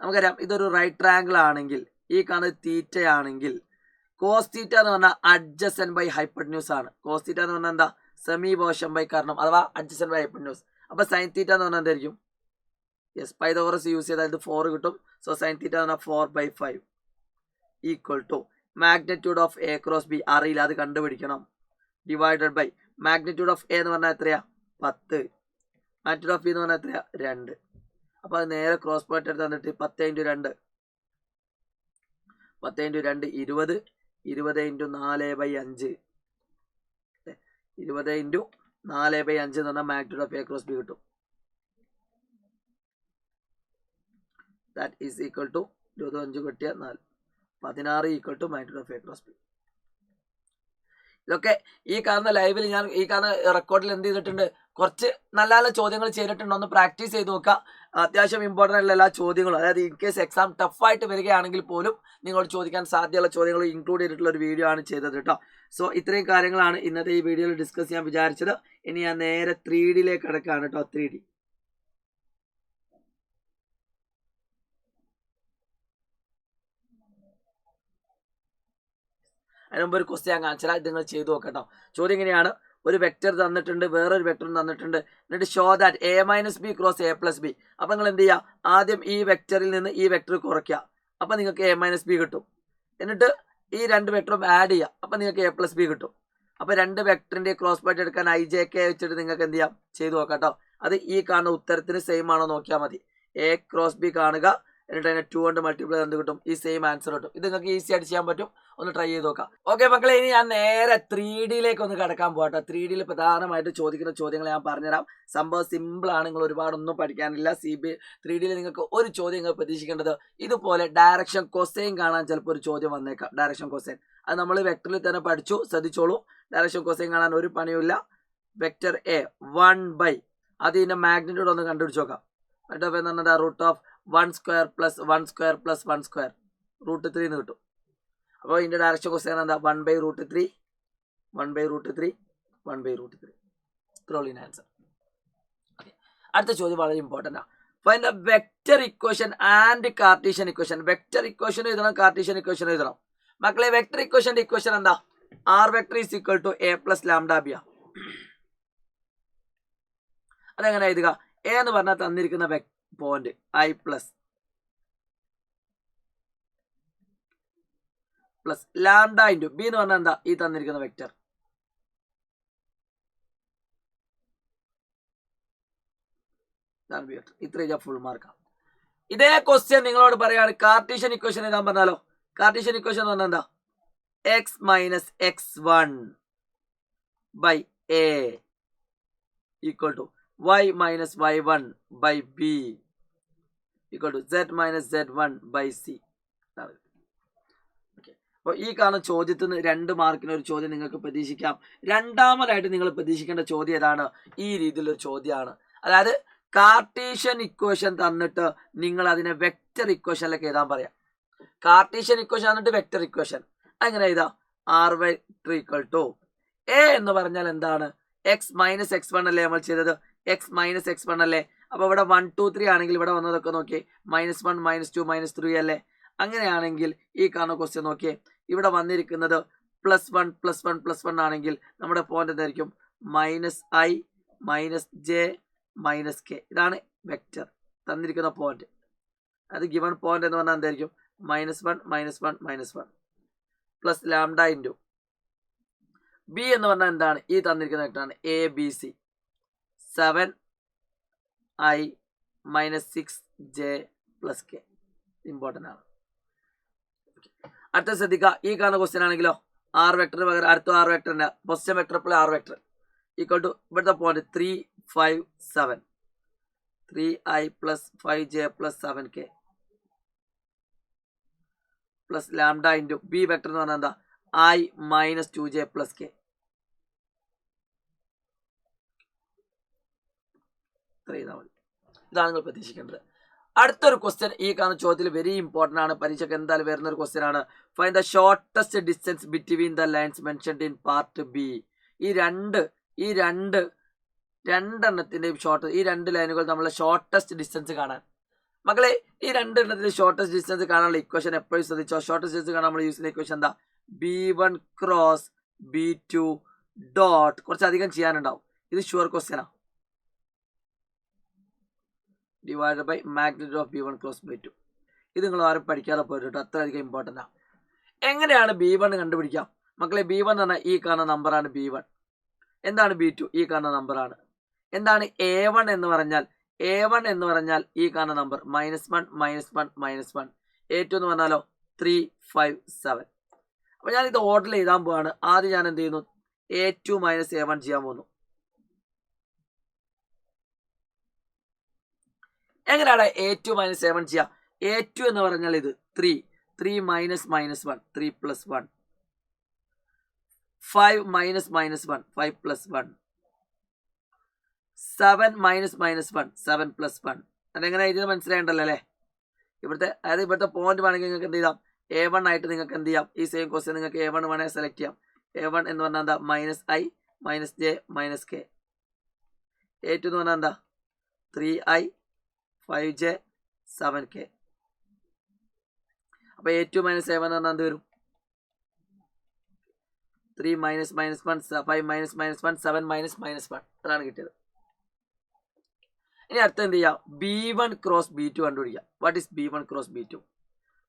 നമുക്കറിയാം ഇതൊരു റൈറ്റ് ട്രയാങ്കിൾ ആണെങ്കിൽ, ഈ കാണുന്നത് തീറ്റ ആണെങ്കിൽ, കോസ് തീറ്റ എന്ന് പറഞ്ഞാൽ അഡ്ജസൻറ്റ് ബൈ ഹൈപ്പർന്യൂസ് ആണ്. കോസ് തീറ്റ എന്ന് പറഞ്ഞാൽ എന്താ? സെമീപോഷൻ ബൈ കർണം അഥവാ അഡ്ജസൻറ്റ് ബൈ ഹൈപ്പർന്യൂസ്. അപ്പോൾ സൈൻ തീറ്റ എന്ന് പറഞ്ഞാൽ എന്തായിരിക്കും? യെസ്, പൈതഗോറസ് യൂസ് ചെയ്താൽ ഇത് 4 കിട്ടും. സോ സൈൻ തീറ്റ എന്ന് പറഞ്ഞാൽ 4/5 equal to magnitude of A×B അറിയില്ല, അത് കണ്ടുപിടിക്കണം. Divided by magnitude of A എന്ന് പറഞ്ഞാൽ എത്രയാ? 10. മാഗ്നിറ്റ്യൂഡ് ഓഫ് B എന്ന് പറഞ്ഞാൽ എത്രയാ? 2. അപ്പോൾ അത് നേരെ ക്രോസ് പോയിന്റ് എടുത്ത് തന്നിട്ട് 10 ഇൻറ്റു 2 20 ഇൻറ്റു 4/5 20 ഇൻറ്റു 4/5 എന്ന് പറഞ്ഞാൽ മാഗ്നിറ്റ്യൂഡ് ഓഫ് A×B കിട്ടും. ദാറ്റ് ഈസ് ഈക്വൽ ടു 25 കിട്ടിയ 4 16 equal to magnitude of A×B. ഇതൊക്കെ ഈ കാണുന്ന ലൈവിൽ ഞാൻ ഈ കാണുന്ന റെക്കോർഡിൽ എന്ത് ചെയ്തിട്ടുണ്ട്? കുറച്ച് നല്ല നല്ല ചോദ്യങ്ങൾ ചെയ്തിട്ടുണ്ട്. ഒന്ന് പ്രാക്ടീസ് ചെയ്ത് നോക്കുക. അത്യാവശ്യം ഇമ്പോർട്ടൻ്റ് ആയിട്ടുള്ള എല്ലാ ചോദ്യങ്ങളും, അതായത് ഇൻ കേസ് എക്സാം ടഫായിട്ട് വരികയാണെങ്കിൽ പോലും നിങ്ങളോട് ചോദിക്കാൻ സാധ്യതയുള്ള ചോദ്യങ്ങൾ ഇൻക്ലൂഡ് ചെയ്തിട്ടുള്ള ഒരു വീഡിയോ ആണ് ചെയ്തത് കേട്ടോ. സോ ഇത്രയും കാര്യങ്ങളാണ് ഇന്നത്തെ ഈ വീഡിയോയിൽ ഡിസ്കസ് ചെയ്യാൻ വിചാരിച്ചത്. ഇനി ഞാൻ നേരെ 3Dയിലേക്ക് കിടക്കുകയാണ് കേട്ടോ. 3D അതിന് മുമ്പ് ഒരു ക്വസ്റ്റ്യൻ ഞാൻ കാണിച്ചാൽ ഇത് നിങ്ങൾ ചെയ്തു നോക്കട്ടോ. ചോദ്യം ഇങ്ങനെയാണ്, ഒരു വെക്റ്റർ തന്നിട്ടുണ്ട്, വേറൊരു വെക്ടറും തന്നിട്ടുണ്ട്, എന്നിട്ട് show that A minus B cross A plus B. അപ്പം നിങ്ങൾ എന്ത് ചെയ്യുക, ആദ്യം ഈ വെക്റ്ററിൽ നിന്ന് ഈ വെക്ടർ കുറയ്ക്കുക, അപ്പം നിങ്ങൾക്ക് എ മൈനസ് ബി കിട്ടും. എന്നിട്ട് ഈ രണ്ട് വെക്ടറും ആഡ് ചെയ്യുക, അപ്പം നിങ്ങൾക്ക് എ പ്ലസ് ബി കിട്ടും. അപ്പോൾ രണ്ട് വെക്ടറിൻ്റെ ക്രോസ് പ്രോഡക്റ്റ് എടുക്കാൻ ഐ ജെ കെ വെച്ചിട്ട് നിങ്ങൾക്ക് എന്ത് ചെയ്യാം, ചെയ്തു നോക്കാം കേട്ടോ. അത് ഈ കാണുന്ന ഉത്തരത്തിന് സെയിം ആണോ നോക്കിയാൽ മതി. എ ക്രോസ് ബി കാണുക, എന്നിട്ട് അതിനെ 2 കൊണ്ട് മൾട്ടിപ്ലൈ എന്ത് കിട്ടും, ഈ സെയിം ആൻസർ കിട്ടും. ഇത് നിങ്ങൾക്ക് ഈസി ആയിട്ട് ചെയ്യാൻ പറ്റും, ഒന്ന് ട്രൈ ചെയ്ത് നോക്കാം. ഓക്കെ മക്കളെ, ഇനി ഞാൻ നേരെ 3Dയിലേക്ക് ഒന്ന് കിടക്കാൻ പോകട്ടെ. 3Dയിൽ പ്രധാനമായിട്ട് ചോദിക്കുന്ന ചോദ്യങ്ങൾ ഞാൻ പറഞ്ഞുതരാം. സംഭവം സിമ്പിളാണ്, നിങ്ങൾ ഒരുപാടൊന്നും പഠിക്കാനില്ല. 3Dയിൽ നിങ്ങൾക്ക് ഒരു ചോദ്യം നിങ്ങൾ പ്രതീക്ഷിക്കേണ്ടത് ഇതുപോലെ ഡയറക്ഷൻ കൊസൈൻ കാണാൻ ചിലപ്പോൾ ഒരു ചോദ്യം വന്നേക്കാം. ഡയറക്ഷൻ കൊസൈൻ അത് നമ്മൾ വെക്ടറിൽ തന്നെ പഠിച്ചു, ശ്രദ്ധിച്ചോളൂ. ഡയറക്ഷൻ കൊസൈൻ കാണാൻ ഒരു പണിയുമില്ല. വെക്ടർ എ 1/, അതിൻ്റെ മാഗ്നിറ്റ്യൂഡ് ഒന്ന് കണ്ടുപിടിച്ച് നോക്കാം. എന്നിട്ട് എന്ന് പറഞ്ഞാൽ root of 1 square plus 1 square plus 1 square √3 എന്ന് കിട്ടും. അപ്പോൾ ഇതിൻ്റെ ഡയറക്ഷൻ ക്വസ്റ്റ്യൻ എന്താ, 1/√3 1/√3 1/√3. ഇത്രയുള്ള ആൻസർ. അടുത്ത ചോദ്യം വളരെ ഇമ്പോർട്ടൻ്റ് ആണ്. Find the vector equation and Cartesian equation. Vector equation എഴുതണം, കാർട്ടീഷ്യൻ ഇക്വേഷൻ എഴുതണം. മക്കളെ വെക്റ്റർ ഇക്വേഷൻ്റെ ഇക്വേഷൻ എന്താ, R vector is equal to A plus lambda B. അതെങ്ങനെ എഴുതുക, എ എന്ന് പറഞ്ഞാൽ തന്നിരിക്കുന്ന point I plus lambda into B എന്ന് പറഞ്ഞാൽ എന്താ, ഈ തന്നിരിക്കുന്ന വെക്റ്റർ. ഇത്ര ഫുൾ മാർക്കാണ്. ഇതേ ക്വസ്റ്റ്യൻ നിങ്ങളോട് പറയാണ് കാർട്ടീഷ്യൻ ഇക്വേഷൻ എഴുതാൻ പറഞ്ഞാലോ. കാർട്ടീഷ്യൻ ഇക്വേഷൻ എന്ന് പറഞ്ഞാൽ എന്താ, X minus x1 by A equal to y minus y1 by b equal to z minus z1 by c. അപ്പോൾ ഈ കാണുന്ന ചോദ്യത്തിൽ നിന്ന് 2 മാർക്കിന് ഒരു ചോദ്യം നിങ്ങൾക്ക് പ്രതീക്ഷിക്കാം. രണ്ടാമതായിട്ട് നിങ്ങൾ പ്രതീക്ഷിക്കേണ്ട ചോദ്യം ഏതാണ്, ഈ രീതിയിലൊരു ചോദ്യമാണ്. അതായത് കാർട്ടീഷ്യൻ ഇക്വേഷൻ തന്നിട്ട് നിങ്ങൾ അതിനെ വെക്റ്റർ ഇക്വേഷനിലേക്ക് എഴുതാൻ പറയാം. കാർട്ടീഷ്യൻ ഇക്വേഷൻ തന്നിട്ട് വെക്റ്റർ ഇക്വേഷൻ അങ്ങനെ എഴുതാം. R vector equal to A എന്ന് പറഞ്ഞാൽ എന്താണ്, എക്സ് മൈനസ് x1 അല്ലേ നമ്മൾ ചെയ്തത്, എക്സ് മൈനസ് x1 അല്ലേ. അപ്പോൾ ഇവിടെ 1 2 3 ആണെങ്കിൽ ഇവിടെ വന്നതൊക്കെ നോക്കിയേ -1 -2 -3 അല്ലേ. അങ്ങനെയാണെങ്കിൽ ഈ കാണുന്ന ക്വസ്റ്റ്യൻ നോക്കിയേ, ഇവിടെ വന്നിരിക്കുന്നത് +1 +1 +1 ആണെങ്കിൽ നമ്മുടെ പോയിന്റ് എന്തായിരിക്കും, -i -j -k. ഇതാണ് വെക്റ്റർ തന്നിരിക്കുന്ന പോയിന്റ്. അത് ഗിവൺ പോയിന്റ് എന്ന് പറഞ്ഞാൽ എന്തായിരിക്കും, -1 -1 -1 പ്ലസ് ലാംഡ ഇൻറ്റു ബി എന്ന് പറഞ്ഞാൽ എന്താണ്, ഈ തന്നിരിക്കുന്ന വെക്ടറാണ് A B C 7i -6j + k. Important ആണ്. അടുത്ത ശ്രദ്ധിക്കുക, ഈ കാണുന്ന ക്വസ്റ്റ്യൻ ആണെങ്കിലോ ആർ വെക്ടറിന് പകരം അടുത്ത ആർ വെക്ടറിന്റെ position vector plus R vector equal to ഇവിടുത്തെ point 3 5 7 3i + 5j + 7k plus lambda into B vector എന്ന് പറഞ്ഞാൽ എന്താ, i -2j + k. ഇതാണ് നിങ്ങൾ പ്രതീക്ഷിക്കേണ്ടത്. അടുത്തൊരു ക്വസ്റ്റ്യൻ ഈ കാണുന്ന ചോദ്യത്തിൽ വെരി ഇമ്പോർട്ടൻ്റ് ആണ്, പരീക്ഷയ്ക്ക് എന്തായാലും വരുന്ന ഒരു ക്വസ്റ്റ്യൻ ആണ്. Find the shortest distance between the lines mentioned in part B. ഈ രണ്ടെണ്ണത്തിൻ്റെയും ഈ 2 ലൈനുകൾ തമ്മിലുള്ള ഷോർട്ടസ്റ്റ് ഡിസ്റ്റൻസ് കാണാൻ. മക്കളെ ഈ 2 എണ്ണത്തിന്റെ ഷോർട്ടസ്റ്റ് ഡിസ്റ്റൻസ് കാണാനുള്ള ഇക്വേഷൻ എപ്പോഴും ശ്രദ്ധിച്ചോ. ഷോർട്ടസ്റ്റ് ഡിസ്റ്റൻസ് കാണാൻ നമ്മൾ യൂസ് ചെയ്യുന്ന ഇക്വേഷൻ എന്താ, b1 ക്രോസ് b2 ഡോട്ട്, കുറച്ചധികം ചെയ്യാനുണ്ടാവും. ഇത് ഷുവർ ക്വസ്റ്റ്യനാണ്. Divide by magnitude of b1 cross b2. ഇത് നിങ്ങൾ ആരും പഠിക്കാതെ പോയിട്ട് അത്രയധികം ഇമ്പോർട്ടൻ്റ് ആണ്. എങ്ങനെയാണ് b1 കണ്ടുപിടിക്കാം മക്കളെ? b1 എന്ന് പറഞ്ഞാൽ ഈ കാണുന്ന നമ്പറാണ് b1. എന്താണ് b2? ഈ കാണുന്ന നമ്പറാണ്. എന്താണ് a1 എന്ന് പറഞ്ഞാൽ? a1 എന്ന് പറഞ്ഞാൽ ഈ കാണുന്ന നമ്പർ -1 -1 -1. a2 എന്ന് പറഞ്ഞാലോ 3 5 7. അപ്പോൾ ഞാൻ ഇത് ഓർഡറിൽ എഴുതാൻ പോവാണ്. ആദ്യം ഞാൻ എന്ത് ചെയ്യുന്നു, a2 - a1 ചെയ്യാൻ പോകുന്നു. എങ്ങനെയാണ് a2 - a1 ചെയ്യുക? a2 എന്ന് പറഞ്ഞാൽ ഇത് 3 3 - -1 3 + 1 5 - -1 5 + 1 7 - -1 7 + 1. അതെങ്ങനെ ഇതിന് മനസ്സിലായിട്ടല്ലോ അല്ലേ? ഇവിടുത്തെ പോയിന്റ് വേണമെങ്കിൽ നിങ്ങൾക്ക് എന്ത് ചെയ്യാം, a1 ആയിട്ട് നിങ്ങൾക്ക് എന്ത് ചെയ്യാം, ഈ സെയിം ക്വസ്റ്റ്യൻ നിങ്ങൾക്ക് a1 വേണമെങ്കിൽ സെലക്ട് ചെയ്യാം. a1 എന്ന് പറഞ്ഞാൽ എന്താ, -i -j -k. a2 എന്ന് പറഞ്ഞാൽ എന്താ, 3i 5j 7k. അപ്പോൾ a2 - a1 എന്ന് പറഞ്ഞാൽ എന്ത് വരും, 3 minus minus 1 5 minus minus 1 7 minus minus 1 അതാണ് കിട്ടിയത്. ഇനി അടുത്ത എന്ത് ചെയ്യാം, B1 ക്രോസ് B2 കണ്ടുപിടിക്കാം. What is B1 cross B2?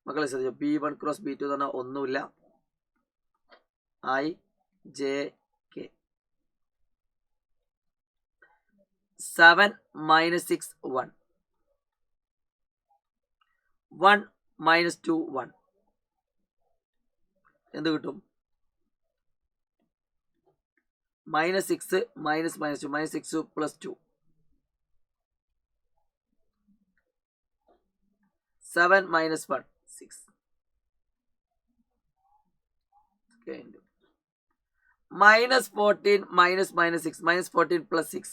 മക്കളെ ശ്രദ്ധിച്ചു, B1 ക്രോസ് B2 എന്ന് പറഞ്ഞാൽ ഒന്നുമില്ല, I J K. 7 minus 6 1 1 minus 2 1 എന്ത് കിട്ടും? Minus 6 minus minus 2 minus 6 plus 2 7 minus 1 6 minus 14 minus minus 6 minus 14 plus 6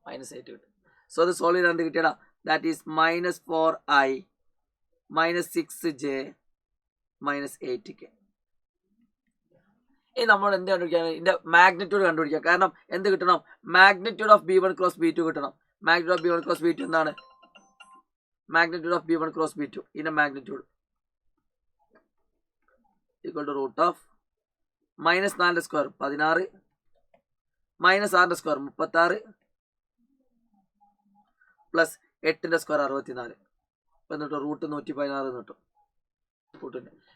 minus 8 കിട്ടും. സോ അത് സോൾവ് ചെയ്താൽ എന്ത് കിട്ടിയടാ? That is minus 4i minus 6j minus 8k. ഇനി നമ്മൾ എന്ത് കണ്ടുപിടിക്കാൻ? ഇതിന്റെ മാഗ്നിറ്റ്യൂഡ് കണ്ടുപിടിക്കാം. കാരണം എന്ത് കിട്ടണം? Magnitude of B1 cross B2 കിട്ടണം. Magnitude of B1 cross B2 എന്താണ്? Magnitude of B1 cross B2 ഇതിന്റെ magnitude equal to root of minus 4 square 16 minus 6 square 36 plus 8 square 64 എന്നിട്ട് റൂട്ട് 116 കിട്ടും.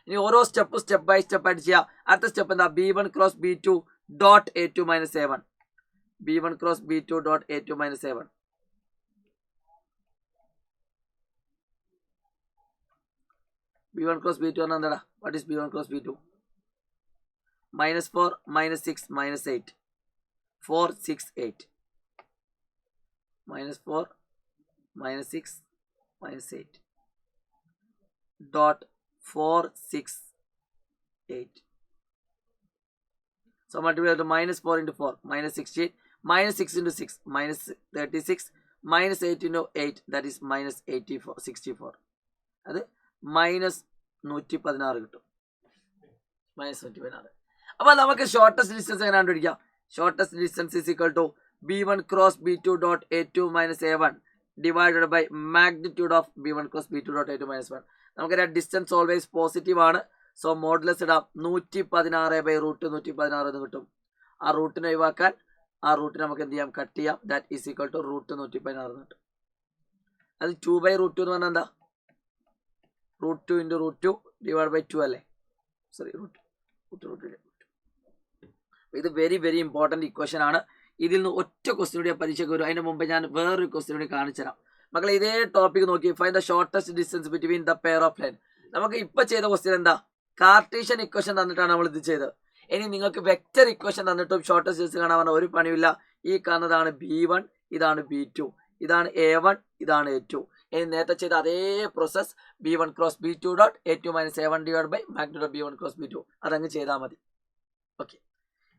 ഇനി ഓരോ സ്റ്റെപ്പ് ബൈ സ്റ്റെപ്പ് ആയിട്ട് ചെയ്യാം. അടുത്ത സ്റ്റെപ്പ് എന്താ? B1 cross B2 dot A2 minus A1. B1 cross B2 dot A2 minus A1. B1 cross B2 പറഞ്ഞാൽ എന്താടാ? What is B1 cross B2? Minus 4 minus 6 minus 8 4 6 8 minus 4 minus 6 minus 8 dot 4 6 8. So multiply to minus 4 into 4 minus 68 minus 6 into 6 minus 36 minus 8 into 8 that is minus 84 64. അത് minus 116 കിട്ടും. Minus 116. അപ്പോൾ നമുക്ക് shortest distance എങ്ങനെ കണ്ടുപിടിക്കാം? Shortest distance is equal to B1 cross B2 dot A2 minus A1 divided by magnitude of B1 cross B2 dot A2 minus 1. നമുക്കറിയാം distance always positive ആണ്. So modulus ഇടാം. 116 by root 116 എന്ന് കിട്ടും. ആ റൂട്ടിനെ ഒഴിവാക്കാൻ ആ റൂട്ടിനെ നമുക്ക് എന്ത് ചെയ്യാം? കട്ട് ചെയ്യാം. That is equal to root 116 എന്ന് കിട്ടും. അത് 2 ബൈ റൂട്ട് 2 എന്ന് പറഞ്ഞാൽ എന്താ? Root 2 into root 2 divide by 2 അല്ലേ? Sorry root. ഇത് വെരി വെരി ഇമ്പോർട്ടൻറ്റ് ഇക്വേഷൻ ആണ്. ഇതിൽ നിന്ന് ഒറ്റ ക്വസ്റ്റ്യൻ കൂടി പരീക്ഷയ്ക്ക് വരും. അതിന് മുമ്പ് ഞാൻ വേറൊരു ക്വസ്റ്റ്യൻ കൂടി കാണിച്ചു തരാം. മക്കളെ ഇതേ ടോപ്പിക് നോക്കി find the shortest distance between the pair of line. നമുക്ക് ഇപ്പൊ ചെയ്ത ക്വസ്റ്റ്യൻ എന്താ? കാർട്ടീഷ്യൻ ഇക്വേഷൻ തന്നിട്ടാണ് നമ്മൾ ഇത് ചെയ്തത്. ഇനി നിങ്ങൾക്ക് വെക്റ്റർ ഇക്വേഷൻ തന്നിട്ടും ഷോർട്ടസ്റ്റ് ഡിസ്റ്റൻസ് കാണാൻ പറഞ്ഞ ഒരു പണിയില്ല. ഈ കാണുന്നതാണ് B1, ഇതാണ് B2, ഇതാണ് A1, ഇതാണ് A2. ഇനി നേരത്തെ ചെയ്ത അതേ process B1 cross B2 dot A2 minus A1 divide by magnitude B1 cross B2 അതങ്ങ് ചെയ്താൽ മതി. ഓക്കെ,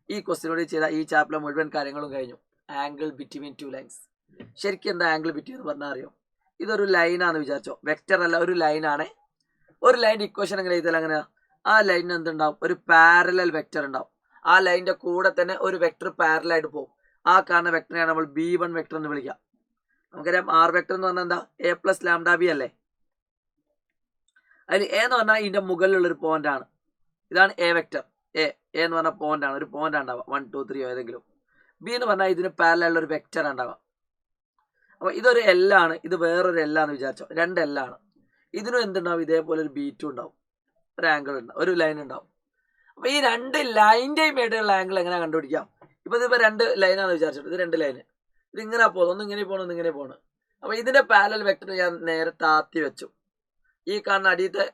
ഈ ക്വസ്റ്റ്യനോട് ചെയ്ത ഈ ചാപ്റ്റർ മുഴുവൻ കാര്യങ്ങളും കഴിഞ്ഞു. Angle between two lines. ശരിക്കും എന്താ ആംഗിൾ ബിറ്റ്വീൻ എന്ന് പറഞ്ഞാൽ അറിയോ? ഇതൊരു ലൈനാന്ന് വിചാരിച്ചോ. വെക്റ്റർ അല്ല, ഒരു ലൈനാണ്. ഒരു ലൈൻ്റെ ഇക്വേഷൻ എങ്ങനെ എഴുതിയാൽ അങ്ങനെയാ? ആ ലൈനിന് എന്തുണ്ടാവും? ഒരു പാരലൽ വെക്റ്റർ ഉണ്ടാവും. ആ ലൈനിന്റെ കൂടെ തന്നെ ഒരു വെക്റ്റർ പാരലായിട്ട് പോകും. ആ കാണുന്ന വെക്റ്ററിനെയാണ് നമ്മൾ B1 വെക്റ്റർ എന്ന് വിളിക്കാം. നമുക്കറിയാം R വെക്റ്റർ എന്ന് പറഞ്ഞാൽ എന്താ? A പ്ലസ് ലാംഡ ബി അല്ലേ? അതിൽ A എന്ന് പറഞ്ഞാൽ ഇതിന്റെ മുകളിലുള്ള ഒരു പോയിന്റ് ആണ്. ഇതാണ് A വെക്റ്റർ. A എന്ന് പറഞ്ഞ പോയിന്റ് ആണ്, ഒരു പോയിന്റ് ഉണ്ടാവുക 1 2 3 ഏതെങ്കിലും. B എന്ന് പറഞ്ഞാൽ ഇതിന് പാരലുള്ള ഒരു വെക്റ്റർ ഉണ്ടാവുക. അപ്പോൾ ഇതൊരു L ആണ്, ഇത് വേറൊരു L ആണെന്ന് വിചാരിച്ചോ. രണ്ട് L ആണ്. ഇതിനും എന്തുണ്ടാവും? ഇതേപോലെ ഒരു B2 ഉണ്ടാവും, ഒരു ആംഗിൾ ഉണ്ടാവും, ഒരു ലൈൻ ഉണ്ടാവും. അപ്പോൾ ഈ രണ്ട് ലൈൻ്റെയും ഇടയിലുള്ള ആംഗിൾ എങ്ങനെ കണ്ടുപിടിക്കാം? ഇപ്പോൾ ഇതിപ്പോൾ രണ്ട് ലൈനാണെന്ന് വിചാരിച്ചോളൂ. ഇത് രണ്ട് ലൈന്, ഇതിങ്ങനെ പോകുന്നു, ഒന്ന് ഇങ്ങനെ പോകണം, ഒന്ന് ഇങ്ങനെ പോകണം. അപ്പോൾ ഇതിന്റെ പാരലൽ വെക്റ്റർ ഞാൻ നേരെ താത്തി വെച്ചു. ഈ കാണുന്ന അടിയത്തെ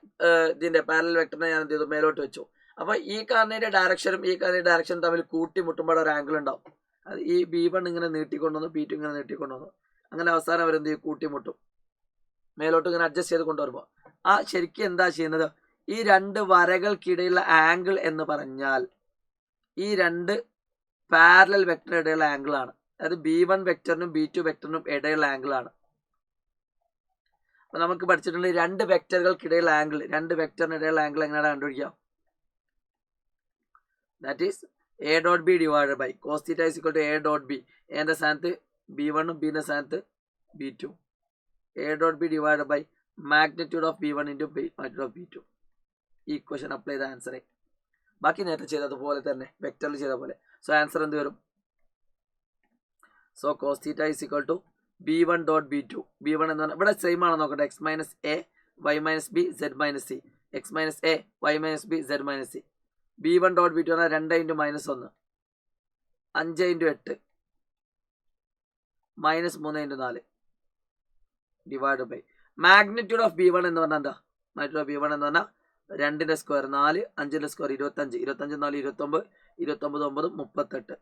ഇതിന്റെ പാരലൽ വെക്റ്ററിനെ ഞാൻ എന്ത് ചെയ്തു? മേലോട്ട് വെച്ചു. അപ്പോൾ ഈ കാണുന്നതിന്റെ ഡയറക്ഷനും ഈ കാണുന്ന ഡയറക്ഷനും തമ്മിൽ കൂട്ടിമുട്ടുമ്പോൾ ഒരു ആംഗിൾ ഉണ്ടാവും. അത് ഈ B1 ഇങ്ങനെ നീട്ടിക്കൊണ്ടുവന്നു, B2 ഇങ്ങനെ നീട്ടിക്കൊണ്ടുവന്നു. അങ്ങനെ അവസാനം അവരെന്ത് ചെയ്യും? കൂട്ടിമുട്ടും. മേലോട്ട് ഇങ്ങനെ അഡ്ജസ്റ്റ് ചെയ്ത് കൊണ്ടുവരുമ്പോൾ ശരിക്കും എന്താ ചെയ്യുന്നത്? ഈ രണ്ട് വരകൾക്കിടയിലുള്ള ആംഗിൾ എന്ന് പറഞ്ഞാൽ ഈ രണ്ട് പാരലൽ വെക്റ്ററിന് ഇടയിലുള്ള ആംഗിൾ ആണ്. അതായത് B1 വെക്റ്ററിനും B2 വെക്റ്ററിനും ഇടയിലുള്ള ആംഗിൾ ആണ്. അപ്പൊ നമുക്ക് പഠിച്ചിട്ടുണ്ട് രണ്ട് വെക്റ്ററുകൾക്കിടയിലുള്ള ആംഗിൾ, രണ്ട് വെക്റ്ററിന് ഇടയിലുള്ള ആംഗിൾ എങ്ങനെയാണ് കണ്ടുപിടിക്കാം? That is A dot B divided by cos theta is equal to A dot B. എന്റെ സ്ഥാനത്ത് B1 ഉം ബിന്റെ സ്ഥാനത്ത് B2. A dot B divided by magnitude of B1 into magnitude of B2. ഈ ഇക്വേഷൻ അപ്ലൈ ചെയ്ത answer. ബാക്കി നേരത്തെ ചെയ്തതുപോലെ തന്നെ വെക്ടറിൽ ചെയ്ത പോലെ. സോ ആൻസർ എന്ത് വരും? So cos theta is equal to b1 dot b2. b1 എന്ന് പറഞ്ഞാൽ ഇവിടെ സെയിം ആണോ നോക്കട്ടെ. x minus A Y minus B Z minus C. x minus A Y minus B Z minus C. b1 dot b2 പറഞ്ഞാൽ 2 into minus 1 5 into 8 minus 3 into 4 divide by magnitude of b1 എന്ന് പറഞ്ഞാൽ എന്താ? Magnitude of b1 എന്ന് പറഞ്ഞാൽ 2ന്റെ square 4, 5ന്റെ square 25, 25 4 29, 29 9 38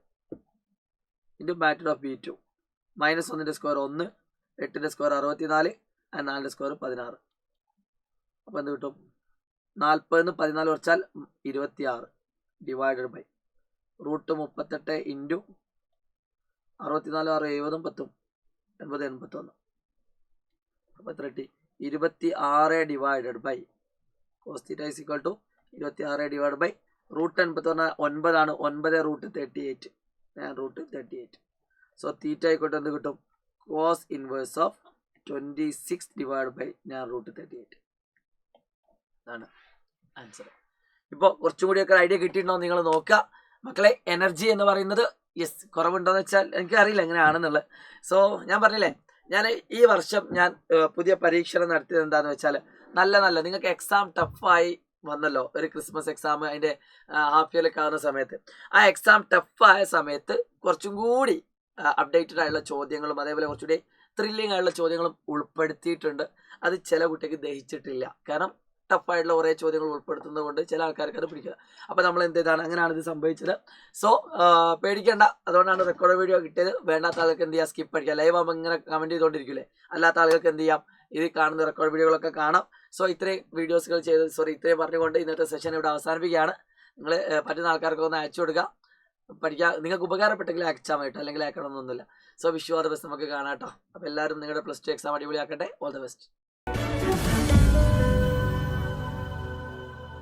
into magnitude of b2 minus 1ന്റെ square 1, 8ന്റെ square 64, 4ന്റെ സ്ക്വയർ 16. അപ്പോൾ എന്ത് കിട്ടും? 40 14 കുറച്ചാൽ 26 ഡിവൈഡഡ് ബൈ റൂട്ട് 38 ഇൻറ്റു 64 6 70 10 80 81. അപ്പോൾ എത്ര കിട്ടി? 26 divided by cos theta is equal to 26 divide by root 80 പറഞ്ഞാൽ 9 ആണ്. 9 റൂട്ട് 38 റൂട്ട് 38. സോ തീറ്റ ആയിക്കോട്ടെ എന്ത് കിട്ടും? Cos inverse of 26 divide by root 38. അതാണ് ആൻസർ. ഇപ്പോൾ കുറച്ചും കൂടിയൊക്കെ ഐഡിയ കിട്ടിയിട്ടുണ്ടോ നിങ്ങൾ നോക്കുക മക്കളെ. എനർജി എന്ന് പറയുന്നത് യെസ് കുറവുണ്ടോയെന്ന് വെച്ചാൽ എനിക്കറിയില്ല എങ്ങനെയാണെന്നുള്ളത്. സോ ഞാൻ പറഞ്ഞില്ലേ, ഞാൻ ഈ വർഷം ഞാൻ പുതിയ പരീക്ഷണം നടത്തിയത് എന്താണെന്ന് വെച്ചാൽ നല്ല നിങ്ങൾക്ക് എക്സാം ടഫായി വന്നല്ലോ. ഒരു ക്രിസ്മസ് എക്സാം അതിൻ്റെ ഹാഫ് ഇയറിലൊക്കെ ആവുന്ന സമയത്ത് ആ എക്സാം ടഫായ സമയത്ത് കുറച്ചും കൂടി അപ്ഡേറ്റഡ് ആയിട്ടുള്ള ചോദ്യങ്ങളും അതേപോലെ കുറച്ചുകൂടി ത്രില്ലിംഗ് ആയിട്ടുള്ള ചോദ്യങ്ങളും ഉൾപ്പെടുത്തിയിട്ടുണ്ട്. അത് ചില കുട്ടിക്ക് ദഹിച്ചിട്ടില്ല. കാരണം ടഫായിട്ടുള്ള കുറേ ചോദ്യങ്ങൾ ഉൾപ്പെടുത്തുന്നത് കൊണ്ട് ചില ആൾക്കാർക്ക് അത് പിടിക്കുക. അപ്പോൾ നമ്മൾ എന്ത് ചെയ്താണ്, അങ്ങനെയാണ് ഇത് സംഭവിച്ചത്. സോ പേടിക്കേണ്ട, അതുകൊണ്ടാണ് റെക്കോർഡ് വീഡിയോ കിട്ടിയത്. വേണ്ടാത്ത ആൾക്ക് എന്ത് ചെയ്യുക, സ്കിപ്പ് അടിക്കുക. ലൈവ് ആകുമ്പോൾ ഇങ്ങനെ കമൻറ്റ് ചെയ്തുകൊണ്ടിരിക്കില്ലേ, അല്ലാത്ത ആളുകൾക്ക് എന്ത് ചെയ്യാം, ഇത് കാണുന്ന റെക്കോർഡ് വീഡിയോകളൊക്കെ കാണാം. സോ ഇത്രയും വീഡിയോസുകൾ ഇത്രയും പറഞ്ഞുകൊണ്ട് ഇന്നത്തെ സെഷൻ ഇവിടെ അവസാനിപ്പിക്കുകയാണ്. നിങ്ങൾ പറ്റുന്ന ആൾക്കാർക്ക് ഒന്ന് അയച്ചു കൊടുക്കുക. പഠിക്കുക, നിങ്ങൾക്ക് ഉപകാരപ്പെട്ടെങ്കിൽ അയച്ചാൽ മതി, അല്ലെങ്കിൽ അയക്കണമെന്നൊന്നുമില്ല. So wish you all the best. നമുക്ക് കാണാം കേട്ടോ. അപ്പോൾ എല്ലാവരും നിങ്ങളുടെ +2 എക്സാം അടിപൊളിയാക്കട്ടെ. All the best.